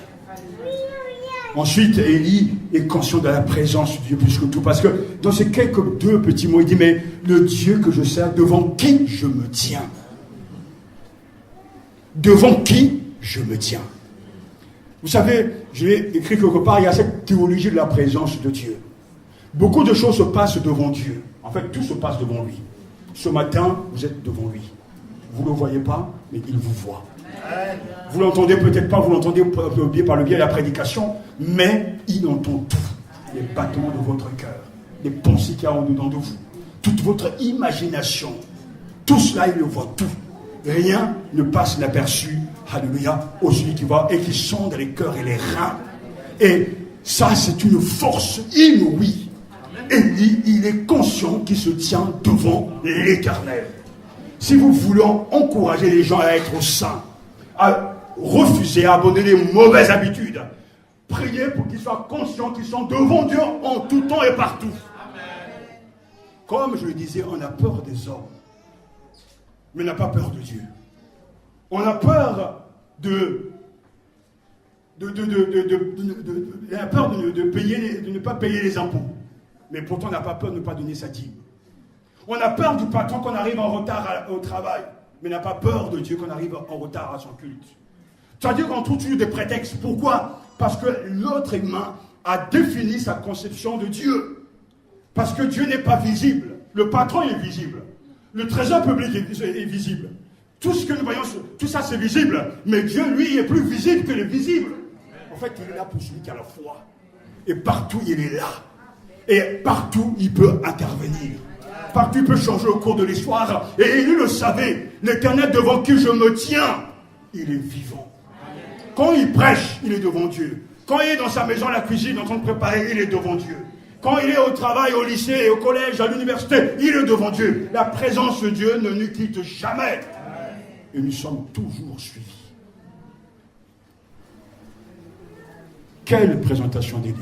Ensuite, Élie est conscient de la présence de Dieu plus que tout, parce que dans ces quelques deux petits mots, il dit, mais le Dieu que je sers, devant qui je me tiens? Devant qui je me tiens? Vous savez, je l'ai écrit quelque part, il y a cette théologie de la présence de Dieu. Beaucoup de choses se passent devant Dieu. En fait, tout se passe devant lui. Ce matin, vous êtes devant lui. Vous ne le voyez pas, mais il vous voit. Vous l'entendez peut-être pas, vous l'entendez par le biais de la prédication, mais il entend tout. Les battements de votre cœur, les pensées qu'il y a en dedans de vous, toute votre imagination. Tout cela, il le voit tout. Rien ne passe inaperçu, alléluia, au celui qui voit et qui sonde les cœurs et les reins. Et ça, c'est une force inouïe. Élie, il est conscient qu'il se tient devant l'Éternel. Si vous voulez encourager les gens à être saints, à refuser, à abandonner les mauvaises habitudes, priez pour qu'ils soient conscients qu'ils sont devant Dieu en tout temps et partout. Comme je le disais, on a peur des hommes, mais on n'a pas peur de Dieu. On a peur de ne pas payer les impôts. Mais pourtant, on n'a pas peur de ne pas donner sa dîme. On a peur du patron qu'on arrive en retard au travail. Mais on n'a pas peur de Dieu qu'on arrive en retard à son culte. C'est-à-dire qu'on trouve toujours des prétextes. Pourquoi? Parce que l'autre humain a défini sa conception de Dieu. Parce que Dieu n'est pas visible. Le patron est visible. Le trésor public est visible. Tout ce que nous voyons, tout ça c'est visible. Mais Dieu, lui, est plus visible que le visible. En fait, il est là pour celui qui a la foi. Et partout, il est là. Et partout, il peut intervenir. Partout, il peut changer au cours de l'histoire. Et Élie le savait. L'Éternel devant qui je me tiens, il est vivant. Quand il prêche, il est devant Dieu. Quand il est dans sa maison, à la cuisine, en train de préparer, il est devant Dieu. Quand il est au travail, au lycée, au collège, à l'université, il est devant Dieu. La présence de Dieu ne nous quitte jamais. Et nous sommes toujours suivis. Quelle présentation d'Élie!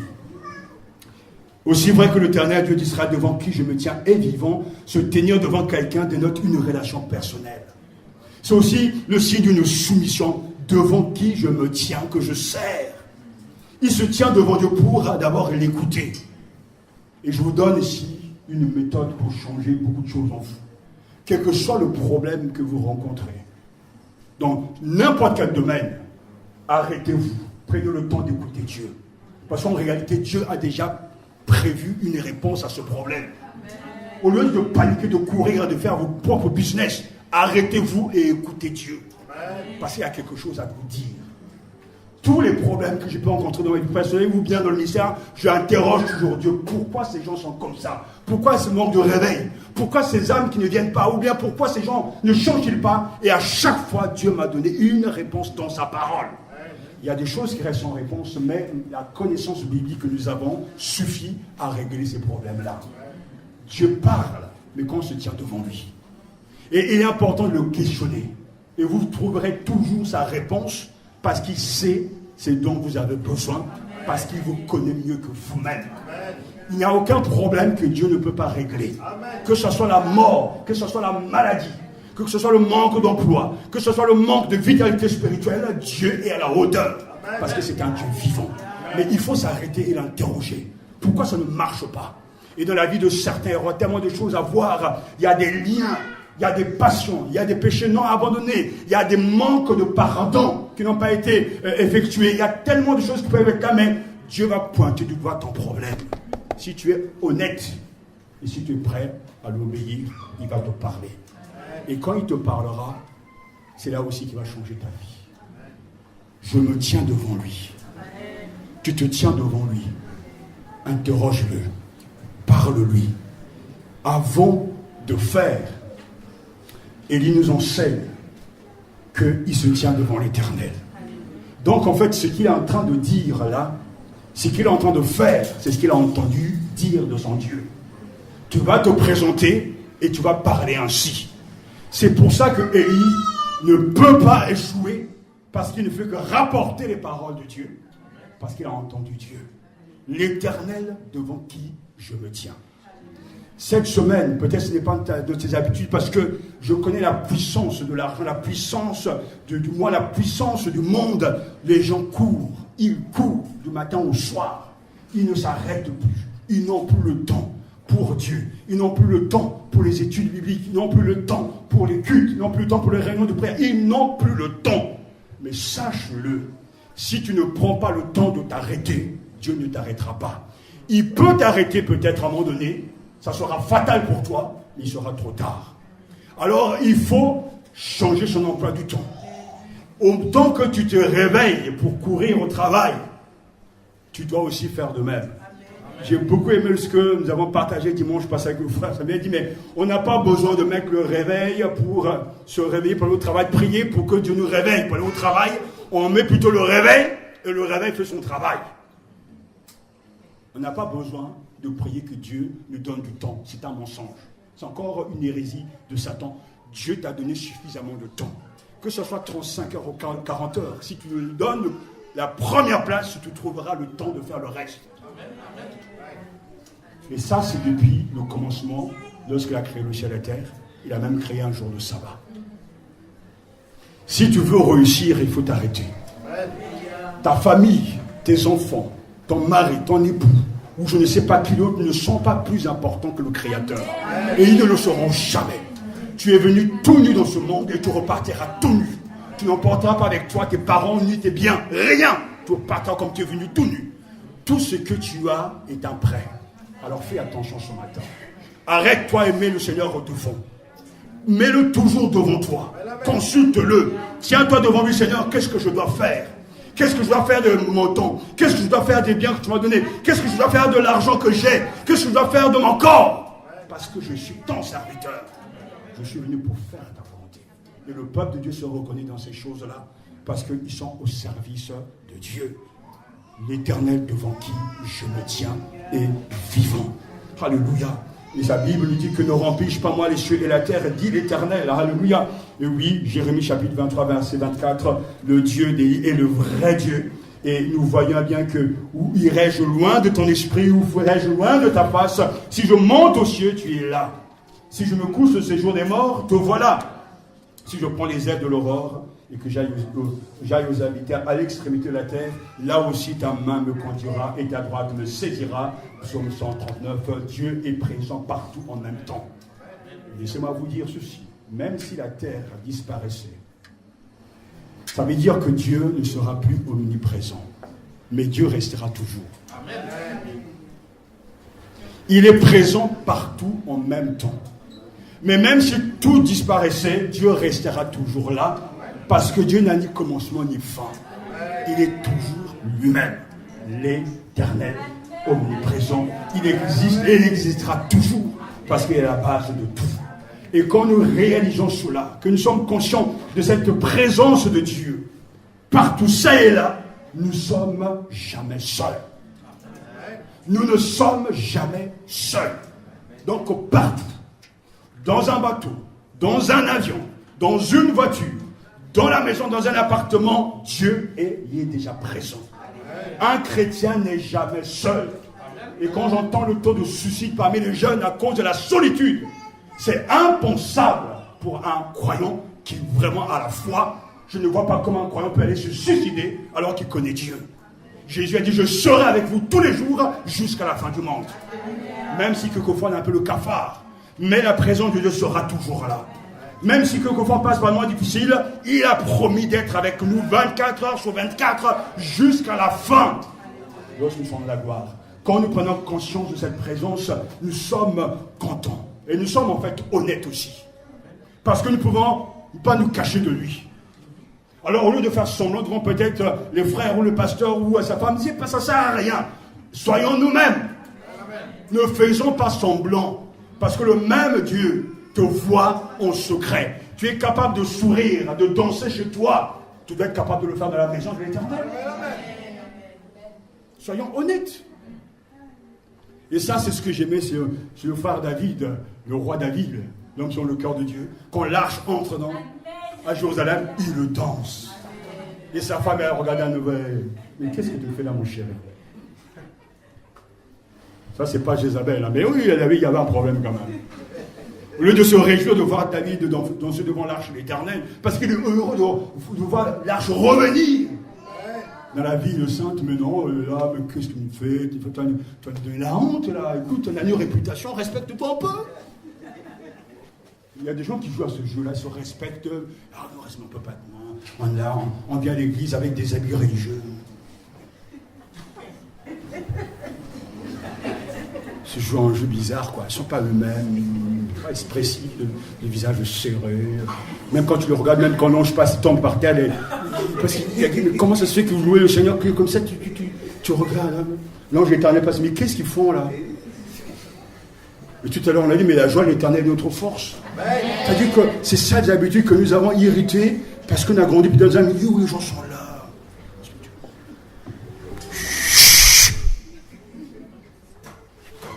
Aussi vrai que l'Éternel Dieu d'Israël devant qui je me tiens est vivant, se tenir devant quelqu'un dénote une relation personnelle. C'est aussi le signe d'une soumission devant qui je me tiens, que je sers. Il se tient devant Dieu pour d'abord l'écouter. Et je vous donne ici une méthode pour changer beaucoup de choses en vous. Quel que soit le problème que vous rencontrez, dans n'importe quel domaine, arrêtez-vous, prenez le temps d'écouter Dieu. Parce qu'en réalité, Dieu a déjà prévu une réponse à ce problème. Au lieu de paniquer, de courir, de faire vos propres business, arrêtez-vous et écoutez Dieu. Parce qu'il y a quelque chose à vous dire. Tous les problèmes que je peux rencontrer dans ma vie personnelle ou bien dans le ministère, j'interroge toujours Dieu. Pourquoi ces gens sont comme ça? Pourquoi ce manque de réveil? Pourquoi ces âmes qui ne viennent pas? Ou bien pourquoi ces gens ne changent-ils pas? Et à chaque fois, Dieu m'a donné une réponse dans sa parole. Il y a des choses qui restent sans réponse, mais la connaissance biblique que nous avons suffit à régler ces problèmes-là. Dieu parle, mais quand on se tient devant lui. Et il est important de le questionner. Et vous trouverez toujours sa réponse parce qu'il sait ce dont vous avez besoin, parce qu'il vous connaît mieux que vous-même. Il n'y a aucun problème que Dieu ne peut pas régler. Que ce soit la mort, que ce soit la maladie, que ce soit le manque d'emploi, que ce soit le manque de vitalité spirituelle, Dieu est à la hauteur. Parce que c'est un Dieu vivant. Mais il faut s'arrêter et l'interroger. Pourquoi ça ne marche pas? Et dans la vie de certains, il y aura tellement de choses à voir. Il y a des liens, il y a des passions, il y a des péchés non abandonnés, il y a des manques de pardon qui n'ont pas été effectués. Il y a tellement de choses qui peuvent être là, mais Dieu va pointer du doigt ton problème. Si tu es honnête et si tu es prêt à l'obéir, il va te parler. Et quand il te parlera, c'est là aussi qu'il va changer ta vie. Je me tiens devant lui. Tu te tiens devant lui. Interroge-le. Parle-lui. Avant de faire, Élie nous enseigne qu'il se tient devant l'Éternel. Donc en fait, ce qu'il est en train de dire là, ce qu'il est en train de faire, c'est ce qu'il a entendu dire de son Dieu. Tu vas te présenter et tu vas parler ainsi. C'est pour ça que Élie ne peut pas échouer, parce qu'il ne fait que rapporter les paroles de Dieu, parce qu'il a entendu Dieu. L'Éternel devant qui je me tiens. Cette semaine, peut-être ce n'est pas de tes habitudes, parce que je connais la puissance de l'argent, la puissance la puissance du monde. Les gens courent, ils courent du matin au soir. Ils ne s'arrêtent plus. Ils n'ont plus le temps pour Dieu. Ils n'ont plus le temps pour les études bibliques. Ils n'ont plus le temps pour les cultes. Ils n'ont plus le temps pour les réunions de prière. Ils n'ont plus le temps. Mais sache-le, si tu ne prends pas le temps de t'arrêter, Dieu ne t'arrêtera pas. Il peut t'arrêter peut-être à un moment donné. Ça sera fatal pour toi, mais il sera trop tard. Alors, il faut changer son emploi du temps. Autant que tu te réveilles pour courir au travail, tu dois aussi faire de même. J'ai beaucoup aimé ce que nous avons partagé dimanche passé avec le frère. Ça m'a dit, mais on n'a pas besoin de mettre le réveil pour se réveiller pour aller au travail, prier pour que Dieu nous réveille. Pour aller au travail, on met plutôt le réveil et le réveil fait son travail. On n'a pas besoin de prier que Dieu nous donne du temps. C'est un mensonge. C'est encore une hérésie de Satan. Dieu t'a donné suffisamment de temps. Que ce soit 35 heures ou 40 heures. Si tu lui donnes la première place, tu trouveras le temps de faire le reste. Et ça, c'est depuis le commencement, lorsqu'il a créé le ciel et la terre. Il a même créé un jour de sabbat. Si tu veux réussir, il faut t'arrêter. Ta famille, tes enfants, ton mari, ton époux, ou je ne sais pas qui d'autre, ne sont pas plus importants que le Créateur. Et ils ne le seront jamais. Tu es venu tout nu dans ce monde et tu repartiras tout nu. Tu n'emporteras pas avec toi tes parents ni tes biens. Rien. Tu repartiras comme tu es venu tout nu. Tout ce que tu as est un prêt. Alors fais attention ce matin. Arrête-toi et mets le Seigneur devant. Mets-le toujours devant toi. Consulte-le. Tiens-toi devant lui, Seigneur, qu'est-ce que je dois faire? Qu'est-ce que je dois faire de mon temps? Qu'est-ce que je dois faire des biens que tu m'as donnés? Qu'est-ce que je dois faire de l'argent que j'ai? Qu'est-ce que je dois faire de mon corps? Parce que je suis ton serviteur. Je suis venu pour faire ta volonté. Et le peuple de Dieu se reconnaît dans ces choses-là parce qu'ils sont au service de Dieu. L'Éternel devant qui je me tiens est vivant. Alléluia. Et sa Bible nous dit que ne remplis-je pas moi les cieux et la terre, dit l'Éternel. Alléluia. Et oui, Jérémie chapitre 23, verset 24, le Dieu d'Élie est le vrai Dieu. Et nous voyons bien que où irai-je loin de ton esprit, où ferai-je loin de ta face? Si je monte aux cieux, tu es là. Si je me couche au séjour des morts, te voilà. Si je prends les ailes de l'aurore et que j'aille aux habitants à l'extrémité de la terre, là aussi ta main me conduira et ta droite me saisira. Psaume 139, Dieu est présent partout en même temps. Laissez-moi vous dire ceci, même si la terre disparaissait, ça veut dire que Dieu ne sera plus omniprésent, mais Dieu restera toujours. Amen. Il est présent partout en même temps. Mais même si tout disparaissait, Dieu restera toujours là, parce que Dieu n'a ni commencement ni fin. Il est toujours lui-même, l'éternel, omniprésent. Il existe et il existera toujours, parce qu'il est la base de tout. Et quand nous réalisons cela, que nous sommes conscients de cette présence de Dieu, partout ça et là, nous ne sommes jamais seuls. Nous ne sommes jamais seuls. Donc partout, dans un bateau, dans un avion, dans une voiture, dans la maison, dans un appartement, Dieu y est déjà présent. Un chrétien n'est jamais seul. Et quand j'entends le taux de suicide parmi les jeunes à cause de la solitude, c'est impensable pour un croyant qui vraiment a la foi. Je ne vois pas comment un croyant peut aller se suicider alors qu'il connaît Dieu. Jésus a dit, je serai avec vous tous les jours jusqu'à la fin du monde. Même si quelquefois on a un peu le cafard, mais la présence de Dieu sera toujours là. Même si quelquefois on passe par un moment difficile, il a promis d'être avec nous 24 heures sur 24 jusqu'à la fin. Lorsque nous sommes dans la gloire. Quand nous prenons conscience de cette présence, nous sommes contents. Et nous sommes en fait honnêtes aussi. Parce que nous ne pouvons pas nous cacher de lui. Alors au lieu de faire semblant devant peut-être les frères ou le pasteur ou à sa femme, ça ne sert à rien. Soyons nous-mêmes. Ne faisons pas semblant. Parce que le même Dieu te voit en secret. Tu es capable de sourire, de danser chez toi. Tu dois être capable de le faire dans la maison de l'Éternel. Soyons honnêtes. Et ça, c'est ce que j'aimais chez le frère David, le roi David, l'homme sur le cœur de Dieu. Quand l'arche entre à Jérusalem, il danse. Et sa femme, elle regarde un nouvel. Mais qu'est-ce que tu fais là, mon chéri? Ça, c'est pas Jézabel. Hein. Mais oui, il y avait un problème quand même. Au lieu de se réjouir de voir David danser devant l'arche de l'Éternel, parce qu'il est heureux de voir l'arche revenir dans la ville sainte. Mais non, là, mais qu'est-ce que tu me fais? Tu vas te donner la honte, là. Écoute, on a une réputation, respecte-toi un peu. Il y a des gens qui jouent à ce jeu-là, se respectent. Ah, non, reste un peu pas de main. On vient à l'église avec des habits religieux. Se jouent un jeu bizarre, quoi. Ils ne sont pas eux-mêmes, pas expressifs, les visages serrés. Même quand tu le regardes, même quand l'ange passe, tombe par terre. Parce que, comment ça se fait que vous louez le Seigneur comme ça, tu regardes. Hein. L'ange éternel passe, mais qu'est-ce qu'ils font là? Et tout à l'heure, on a dit, mais la joie de l'Éternel est notre force. C'est-à-dire que c'est ça des habitudes que nous avons irritées parce qu'on a grandi dans un milieu où les gens sont là.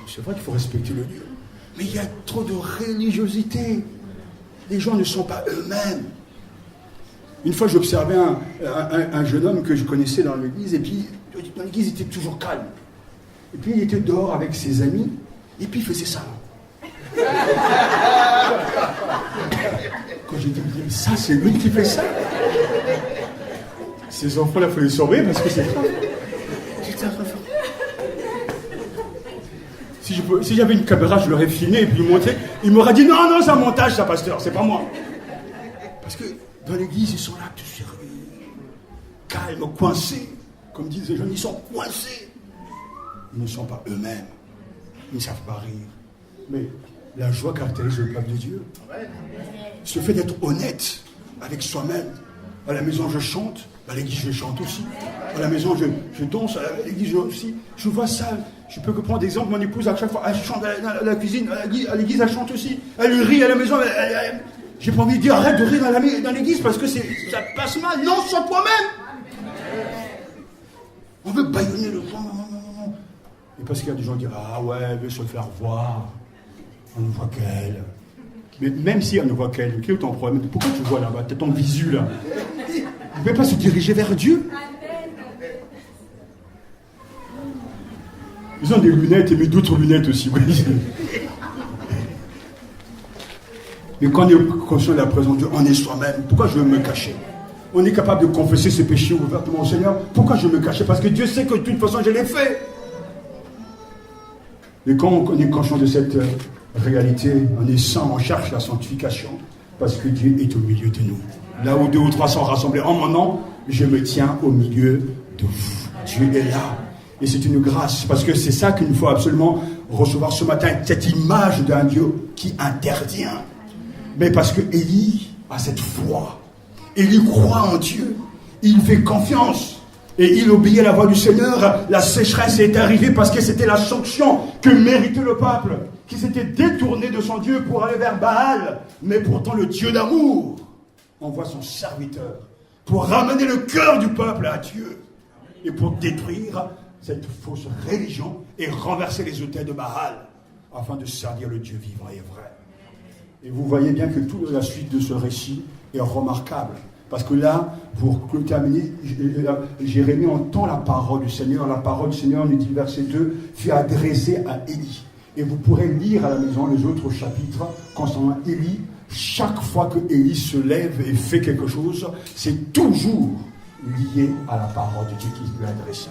C'est vrai qu'il faut respecter le Dieu. Mais il y a trop de religiosité. Les gens ne sont pas eux-mêmes. Une fois, j'observais un jeune homme que je connaissais dans l'église, et puis dans l'église, il était toujours calme. Et puis, il était dehors avec ses amis, et puis il faisait ça. Quand j'ai dit, ça, c'est lui qui fait ça. Ces enfants-là, il faut les surveiller parce que c'est grave. Si j'avais une caméra, je l'aurais filmé et puis lui montrer. Il m'aurait dit, non, c'est un montage, ça, pasteur, c'est pas moi. Parce que dans l'église, ils sont là, tout sérieux, calmes, coincés. Comme disent les jeunes, ils sont coincés. Ils ne sont pas eux-mêmes. Ils ne savent pas rire. Mais la joie caractérise le peuple de Dieu. Ce fait d'être honnête avec soi-même. À la maison, je chante. À l'église, je chante aussi. À la maison, je danse. À l'église, je aussi. Je vois ça. Je peux que prendre d'exemple. Mon épouse, à chaque fois, elle chante à la cuisine. À l'église, elle chante aussi. Elle rit à la maison. J'ai pas envie de dire arrête de rire dans l'église parce que ça passe mal. Non, sois toi-même. On veut bâillonner le temps. Et parce qu'il y a des gens qui disent ah ouais, elle veut se faire voir. On ne voit qu'elle. Mais même si on ne voit qu'elle, quel est ton problème? Pourquoi tu vois là-bas? T'as ton visu là. Vous ne pouvez pas se diriger vers Dieu. Ils ont des lunettes et met d'autres lunettes aussi. Oui. Mais quand on est conscient de la présence de Dieu, on est soi-même. Pourquoi je veux me cacher? On est capable de confesser ses péchés ouvertement au Seigneur. Pourquoi je veux me cacher? Parce que Dieu sait que de toute façon, je l'ai fait. Mais quand on est conscient de cette réalité, on est saint, on cherche la sanctification. Parce que Dieu est au milieu de nous. Là où 2 ou 3 sont rassemblés en mon nom, je me tiens au milieu de vous. Dieu est là. Et c'est une grâce. Parce que c'est ça qu'il nous faut absolument recevoir ce matin. Cette image d'un Dieu qui intervient. Mais parce que Élie a cette foi. Élie croit en Dieu. Il fait confiance. Et il obéit à la voix du Seigneur. La sécheresse est arrivée parce que c'était la sanction que méritait le peuple, qui s'était détourné de son Dieu pour aller vers Baal. Mais pourtant le Dieu d'amour envoie son serviteur pour ramener le cœur du peuple à Dieu et pour détruire cette fausse religion et renverser les autels de Baal afin de servir le Dieu vivant et vrai. Et vous voyez bien que toute la suite de ce récit est remarquable. Parce que là, pour terminer, Jérémie entend la parole du Seigneur. La parole du Seigneur, nous dit verset 2, fut adressée à Élie. Et vous pourrez lire à la maison les autres chapitres concernant Élie. Chaque fois que Élie se lève et fait quelque chose, c'est toujours lié à la parole de Dieu qui lui est adressée.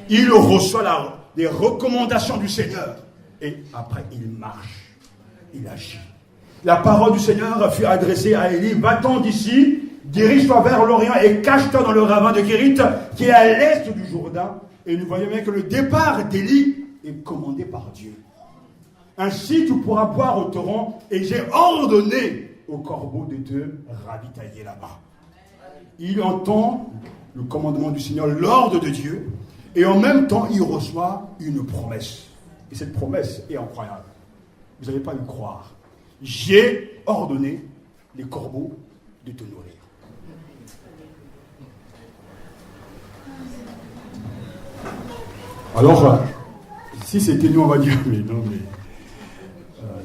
Il reçoit les recommandations du Seigneur. Et après, il marche. Il agit. La parole du Seigneur fut adressée à Élie. Va-t'en d'ici, dirige-toi vers l'Orient et cache-toi dans le ravin de Kérit, qui est à l'est du Jourdain. Et nous voyons bien que le départ d'Élie est commandé par Dieu. Ainsi, tu pourras boire au torrent, et j'ai ordonné au corbeau de te ravitailler là-bas. Il entend le commandement du Seigneur, l'ordre de Dieu, et en même temps, il reçoit une promesse. Et cette promesse est incroyable. Vous n'allez pas y croire. J'ai ordonné les corbeaux de te nourrir. Alors, si c'était nous, on va dire, mais non, mais...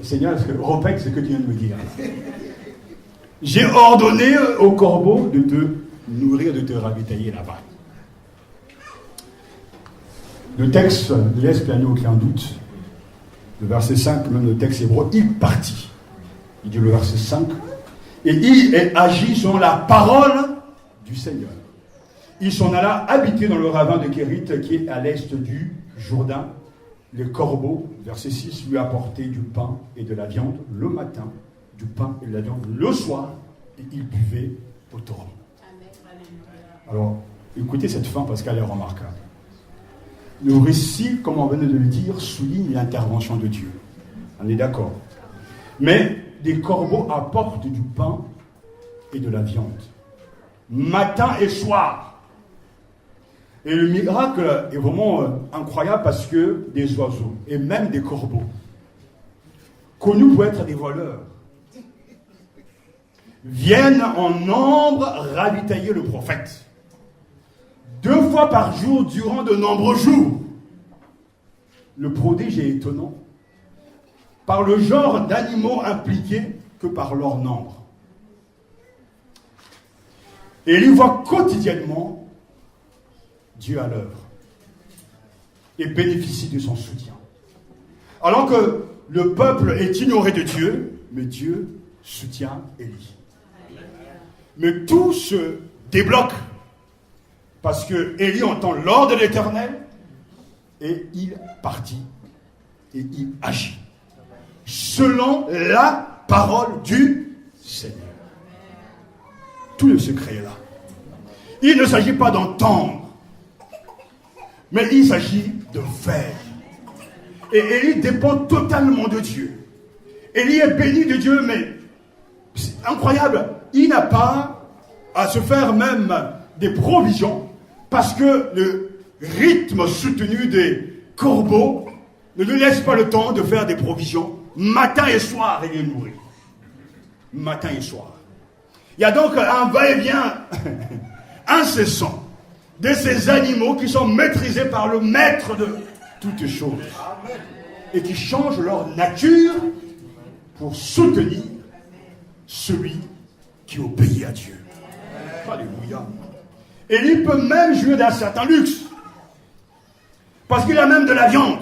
Seigneur, répète ce que tu viens de me dire. J'ai ordonné aux corbeaux de te nourrir, de te ravitailler là-bas. Le texte ne laisse planer aucun doute. Le verset 5, même le texte hébreu, il partit. Il dit le verset 5. Et il agit selon la parole du Seigneur. Il s'en alla habiter dans le ravin de Kérit, qui est à l'est du Jourdain. Les corbeaux, verset 6, lui apportaient du pain et de la viande le matin, du pain et de la viande le soir, et il buvait au torrent. Alors, écoutez cette fin parce qu'elle est remarquable. Le récit, comme on venait de le dire, souligne l'intervention de Dieu. On est d'accord. Mais des corbeaux apportent du pain et de la viande, matin et soir. Et le miracle est vraiment incroyable parce que des oiseaux, et même des corbeaux, connus pour être des voleurs, viennent en nombre ravitailler le prophète. 2 fois par jour durant de nombreux jours. Le prodige est étonnant par le genre d'animaux impliqués que par leur nombre. Et il voit quotidiennement Dieu à l'œuvre et bénéficie de son soutien. Alors que le peuple est ignoré de Dieu, mais Dieu soutient Élie. Mais tout se débloque parce que Élie entend l'ordre de l'Éternel et il partit et il agit selon la parole du Seigneur. Tout le secret est là. Il ne s'agit pas d'entendre, mais il s'agit de faire. Et Élie dépend totalement de Dieu. Élie est béni de Dieu, mais c'est incroyable. Il n'a pas à se faire même des provisions parce que le rythme soutenu des corbeaux ne lui laisse pas le temps de faire des provisions. Matin et soir, il est nourri. Matin et soir. Il y a donc un va-et-vient incessant de ces animaux qui sont maîtrisés par le maître de toutes choses et qui changent leur nature pour soutenir celui qui obéit à Dieu. Alléluia. Et il peut même jouir d'un certain luxe. Parce Parce qu'il a même de la viande.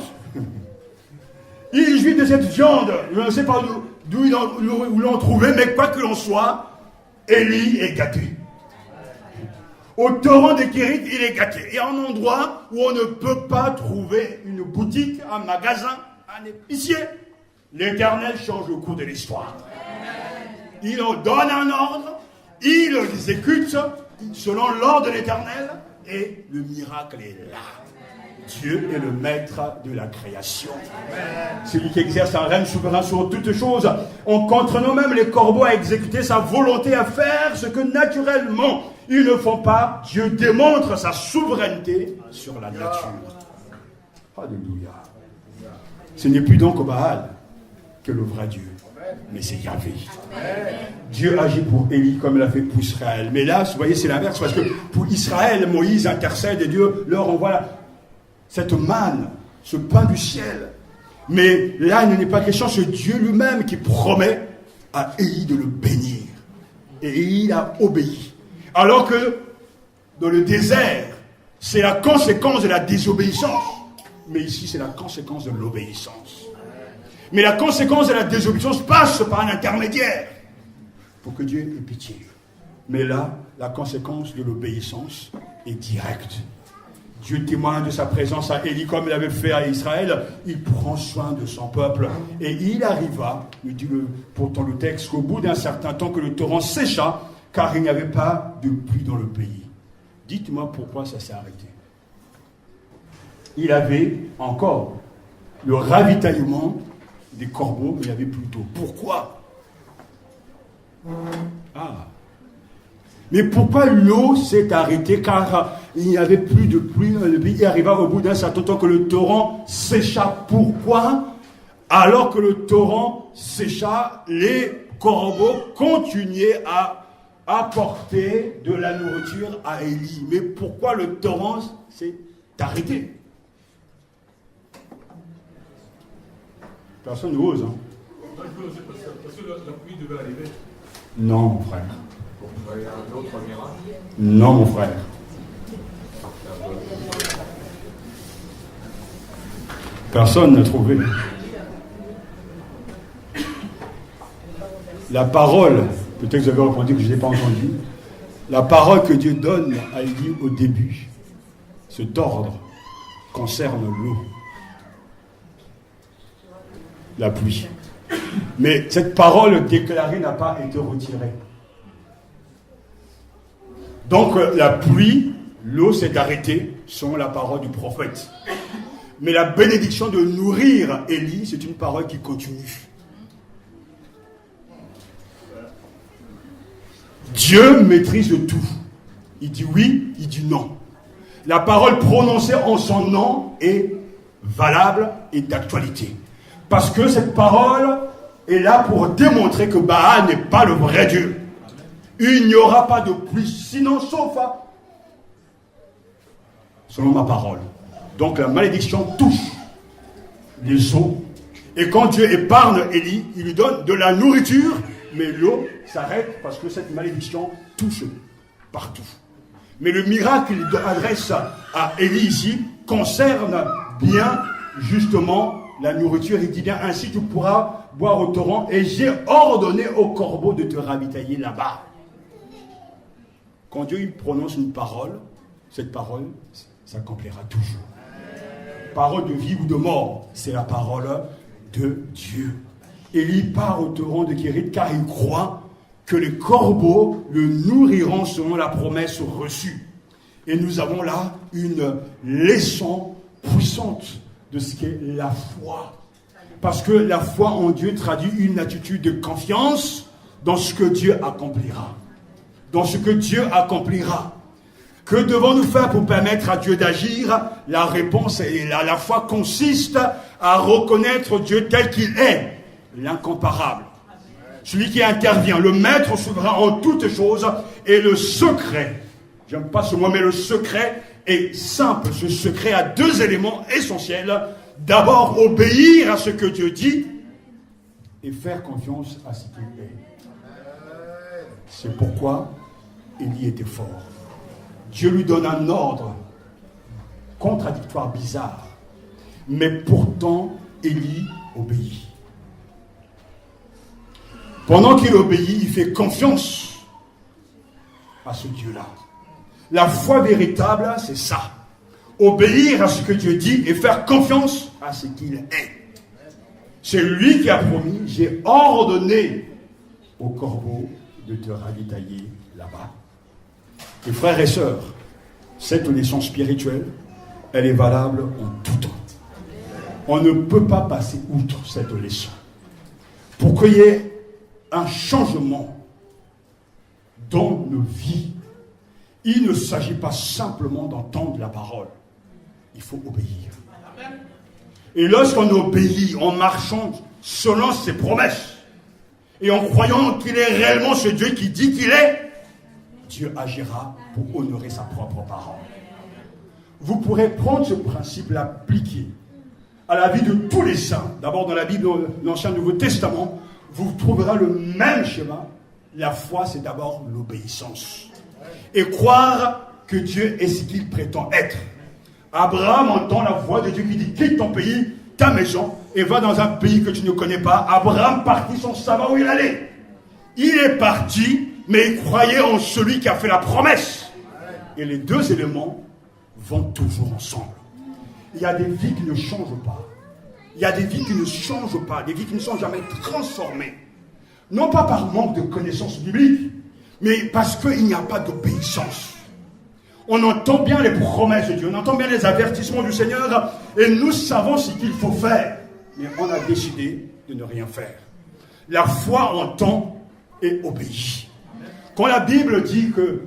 Il jouit de cette viande. Je ne sais pas d'où ils l'ont trouvé, mais quoi que l'on soit, Élie est gâté. Au torrent des Kérith, il est gâté. Et en endroit où on ne peut pas trouver une boutique, un magasin, un épicier, l'Éternel change le cours de l'histoire. Il en donne un ordre, il l'exécute selon l'ordre de l'Éternel, et le miracle est là. Dieu est le maître de la création. Celui qui exerce un règne souverain sur toutes choses. On contre nous-mêmes les corbeaux à exécuter sa volonté, à faire ce que naturellement ils ne font pas. Dieu démontre sa souveraineté sur la nature. Alléluia. Ce n'est plus donc Baal que le vrai Dieu, mais c'est Yahvé. Dieu agit pour Élie comme il a fait pour Israël. Mais là, vous voyez, c'est l'inverse, parce que pour Israël, Moïse intercède et Dieu leur envoie cette manne, ce pain du ciel. Mais là, il n'est pas question, c'est Dieu lui-même qui promet à Élie de le bénir. Et Élie a obéi. Alors que dans le désert, c'est la conséquence de la désobéissance. Mais ici, c'est la conséquence de l'obéissance. Mais la conséquence de la désobéissance passe par un intermédiaire pour que Dieu ait pitié. Mais là, la conséquence de l'obéissance est directe. Dieu témoigne de sa présence à Élie comme il avait fait à Israël. Il prend soin de son peuple. Et il arriva, nous dit pourtant le texte, qu'au bout d'un certain temps que le torrent sécha, car il n'y avait pas de pluie dans le pays. Dites-moi pourquoi ça s'est arrêté. Il avait encore le ravitaillement des corbeaux, mais il y avait plus d'eau. Pourquoi? Mais pourquoi l'eau s'est arrêtée? Car il n'y avait plus de pluie dans le pays. Il arriva au bout d'un certain temps que le torrent sécha. Pourquoi? Alors que le torrent sécha, les corbeaux continuaient à apporter de la nourriture à Élie. Mais pourquoi le torrent s'est arrêté? Personne n'ose, hein? Parce que la pluie devait arriver. Non, mon frère. Il y a un autre miracle. Non, mon frère. Personne n'a trouvé. La parole, peut-être que vous avez répondu que je n'ai pas entendu, la parole que Dieu donne à Élie au début, cet ordre concerne l'eau, la pluie. Mais cette parole déclarée n'a pas été retirée. Donc la pluie, l'eau s'est arrêtée selon la parole du prophète. Mais la bénédiction de nourrir Élie, c'est une parole qui continue. Dieu maîtrise tout. Il dit oui, il dit non. La parole prononcée en son nom est valable et d'actualité. Parce que cette parole est là pour démontrer que Baal n'est pas le vrai Dieu. Il n'y aura pas de pluie, sinon sauf selon ma parole. Donc la malédiction touche les eaux. Et quand Dieu épargne Élie, il lui donne de la nourriture, mais l'eau s'arrête parce que cette malédiction touche partout. Mais le miracle qu'il adresse à Élie ici concerne bien justement la nourriture. Il dit bien, ainsi tu pourras boire au torrent, et j'ai ordonné au corbeau de te ravitailler là-bas. Quand Dieu il prononce une parole, cette parole s'accomplira toujours. Parole de vie ou de mort, c'est la parole de Dieu. Élie part au torrent de Kérith car il croit que les corbeaux le nourriront selon la promesse reçue. Et nous avons là une leçon puissante de ce qu'est la foi. Parce que la foi en Dieu traduit une attitude de confiance dans ce que Dieu accomplira. Dans ce que Dieu accomplira. Que devons-nous faire pour permettre à Dieu d'agir? La réponse est là. La foi consiste à reconnaître Dieu tel qu'il est, l'incomparable. Celui qui intervient, le maître souverain en toutes choses, et le secret. J'aime pas ce mot, mais le secret est simple. Ce secret a deux éléments essentiels. D'abord, obéir à ce que Dieu dit et faire confiance à ce qu'il est. C'est pourquoi Élie était fort. Dieu lui donne un ordre contradictoire, bizarre. Mais pourtant, Élie obéit. Pendant qu'il obéit, il fait confiance à ce Dieu-là. La foi véritable, c'est ça. Obéir à ce que Dieu dit et faire confiance à ce qu'il est. C'est lui qui a promis, j'ai ordonné au corbeau de te ravitailler là-bas. Et frères et sœurs, cette leçon spirituelle, elle est valable en tout temps. On ne peut pas passer outre cette leçon. Pour qu'il y ait un changement dans nos vies, il ne s'agit pas simplement d'entendre la parole. Il faut obéir. Et lorsqu'on obéit en marchant selon ses promesses et en croyant qu'il est réellement ce Dieu qui dit qu'il est, Dieu agira pour honorer sa propre parole. Vous pourrez prendre ce principe, l'appliquer à la vie de tous les saints. D'abord dans la Bible, l'Ancien et Nouveau Testament, vous trouverez le même schéma. La foi, c'est d'abord l'obéissance. Et croire que Dieu est ce qu'il prétend être. Abraham entend la voix de Dieu qui dit « Quitte ton pays, ta maison, et va dans un pays que tu ne connais pas. » Abraham partit sans savoir où il allait. Il est parti, mais il croyait en celui qui a fait la promesse. Et les deux éléments vont toujours ensemble. Il y a des vies qui ne changent pas. Il y a des vies qui ne changent pas, des vies qui ne sont jamais transformées. Non pas par manque de connaissances bibliques, mais parce qu'il n'y a pas d'obéissance. On entend bien les promesses de Dieu, on entend bien les avertissements du Seigneur, et nous savons ce qu'il faut faire. Mais on a décidé de ne rien faire. La foi entend et obéit. Quand la Bible dit que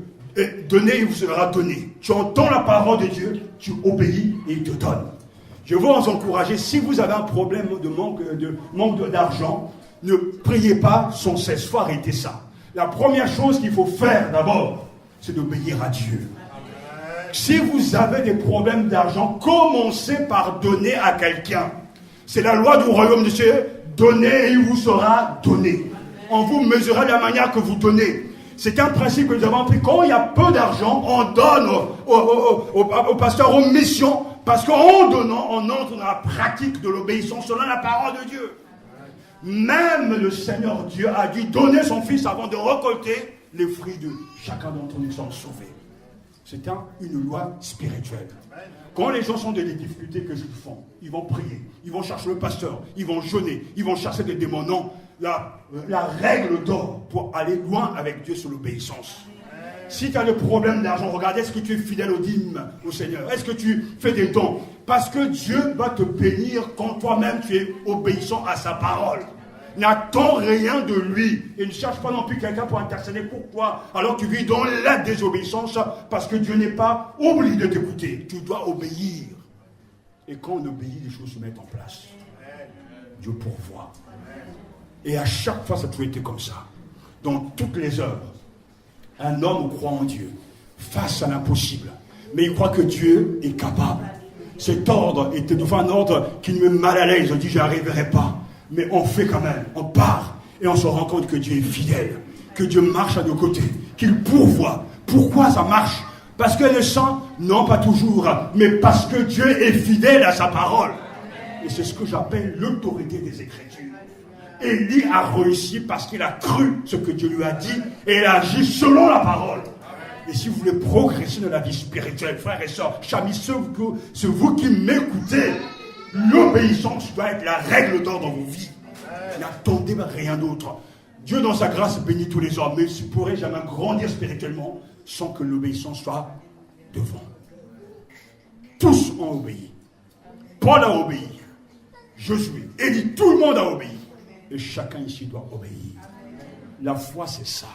donnez, il vous sera donné. Tu entends la parole de Dieu, tu obéis et il te donne. Je veux vous encourager, si vous avez un problème de manque d'argent, ne priez pas sans cesse, il faut arrêter ça. La première chose qu'il faut faire d'abord, c'est d'obéir à Dieu. Si vous avez des problèmes d'argent, commencez par donner à quelqu'un. C'est la loi du royaume de Dieu, donnez et il vous sera donné. On vous mesurera de la manière que vous donnez. C'est un principe que nous avons appris. Quand il y a peu d'argent, on donne aux pasteurs, aux missions, parce qu'en donnant, on entre dans la pratique de l'obéissance selon la parole de Dieu. Même le Seigneur Dieu a dû donner son Fils avant de récolter les fruits de chacun d'entre nous qui sont sauvés. C'est une loi spirituelle. Quand les gens sont dans des difficultés, que qu'ils font? Ils vont prier, ils vont chercher le pasteur, ils vont jeûner, ils vont chercher des démons. Non, la règle d'or pour aller loin avec Dieu, c'est l'obéissance. Si tu as le problème d'argent, regarde, est-ce que tu es fidèle au dîme au Seigneur? Est-ce que tu fais des dons? Parce que Dieu va te bénir quand toi-même tu es obéissant à sa parole. N'attends rien de lui et ne cherche pas non plus quelqu'un pour intercéder pour toi alors que tu vis dans la désobéissance parce que Dieu n'est pas oublié de t'écouter. Tu dois obéir. Et quand on obéit, les choses se mettent en place. Dieu pourvoit. Et à chaque fois, ça a toujours été comme ça. Dans toutes les heures, un homme croit en Dieu face à l'impossible. Mais il croit que Dieu est capable. Cet ordre était de faire un ordre qui me met mal à l'aise. On dit, je n'arriverai pas. Mais on fait quand même, on part et on se rend compte que Dieu est fidèle, que Dieu marche à nos côtés, qu'il pourvoit. Pourquoi ça marche? Parce que le sang, non pas toujours, mais parce que Dieu est fidèle à sa parole. Et c'est ce que j'appelle l'autorité des Écritures. Élie a réussi parce qu'il a cru ce que Dieu lui a dit et il a agi selon la parole. Et si vous voulez progresser dans la vie spirituelle, frères et sœurs, chamis, c'est vous qui m'écoutez. L'obéissance doit être la règle d'or dans vos vies. N'attendez rien d'autre. Dieu, dans sa grâce, bénit tous les hommes, mais il ne pourrait jamais grandir spirituellement sans que l'obéissance soit devant. Tous ont obéi. Paul a obéi. Josué, Élie, tout le monde a obéi. Et chacun ici doit obéir. La foi, c'est ça.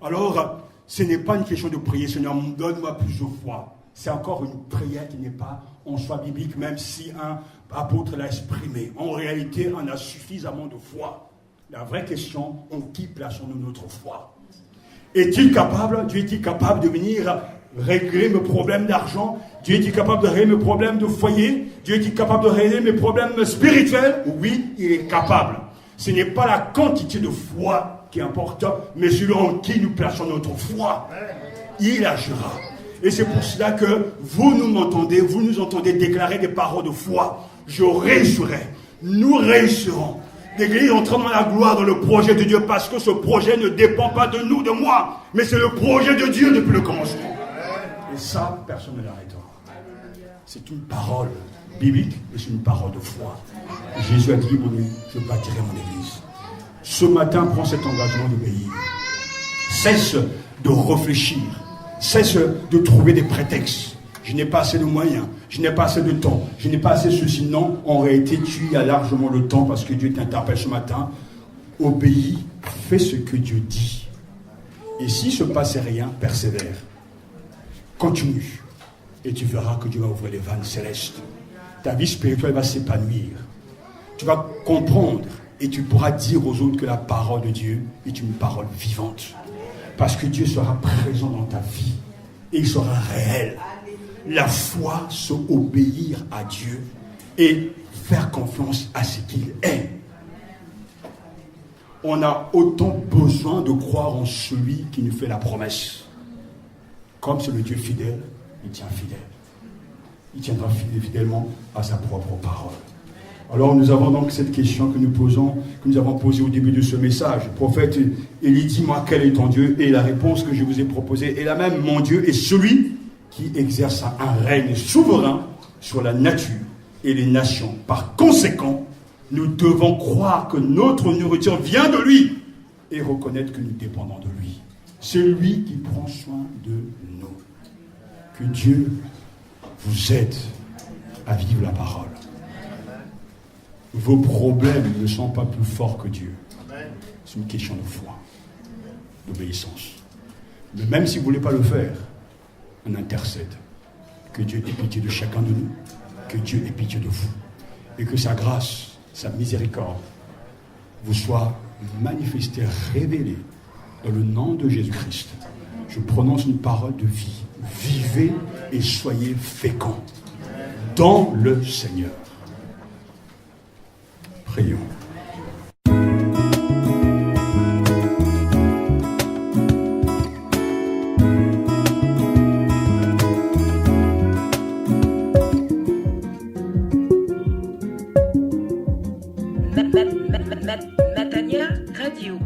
Alors, ce n'est pas une question de prier, Seigneur, donne-moi plus de foi. C'est encore une prière qui n'est pas en soi biblique, même si un apôtre l'a exprimé. En réalité, on a suffisamment de foi. La vraie question, en qui plaçons-nous notre foi? Est-il capable, Dieu est-il capable de venir régler mes problèmes d'argent? Dieu est-il capable de régler mes problèmes de foyer? Dieu est-il capable de régler mes problèmes spirituels? Oui, il est capable. Ce n'est pas la quantité de foi qui importe, mais celui en qui nous plaçons notre foi. Il agira. Et c'est pour cela que vous nous entendez déclarer des paroles de foi. Je réussirai, nous réussirons. L'Église entrera dans la gloire, dans le projet de Dieu, parce que ce projet ne dépend pas de nous, de moi, mais c'est le projet de Dieu depuis le commencement. Et ça, personne ne l'arrêtera. C'est une parole biblique et c'est une parole de foi. Jésus a dit, je bâtirai mon Église. Ce matin, prends cet engagement d'obéir. Cesse de réfléchir. Cesse de trouver des prétextes. Je n'ai pas assez de moyens. Je n'ai pas assez de temps. Je n'ai pas assez de ceci. Non, en réalité, tu as largement le temps parce que Dieu t'interpelle ce matin. Obéis, fais ce que Dieu dit. Et s'il ne se passe rien, persévère. Continue. Et tu verras que Dieu va ouvrir les vannes célestes. Ta vie spirituelle va s'épanouir. Tu vas comprendre et tu pourras dire aux autres que la parole de Dieu est une parole vivante. Parce que Dieu sera présent dans ta vie et il sera réel. La foi, c'est obéir à Dieu et faire confiance à ce qu'il est. On a autant besoin de croire en celui qui nous fait la promesse. Comme c'est le Dieu fidèle, il tient fidèle. Il tiendra fidèlement à sa propre parole. Alors nous avons donc cette question que nous avons posée au début de ce message. Le prophète Élie, dis-moi quel est ton Dieu? Et la réponse que je vous ai proposée est la même. Mon Dieu est celui qui exerce un règne souverain sur la nature et les nations. Par conséquent, nous devons croire que notre nourriture vient de lui et reconnaître que nous dépendons de lui. C'est lui qui prend soin de nous. Que Dieu vous aide à vivre la parole. Vos problèmes ne sont pas plus forts que Dieu. C'est une question de foi, d'obéissance. Mais même si vous ne voulez pas le faire, on intercède. Que Dieu ait pitié de chacun de nous. Que Dieu ait pitié de vous. Et que sa grâce, sa miséricorde vous soit manifestée, révélée dans le nom de Jésus-Christ. Je prononce une parole de vie. Vivez et soyez féconds dans le Seigneur. Prions. Matania Radio.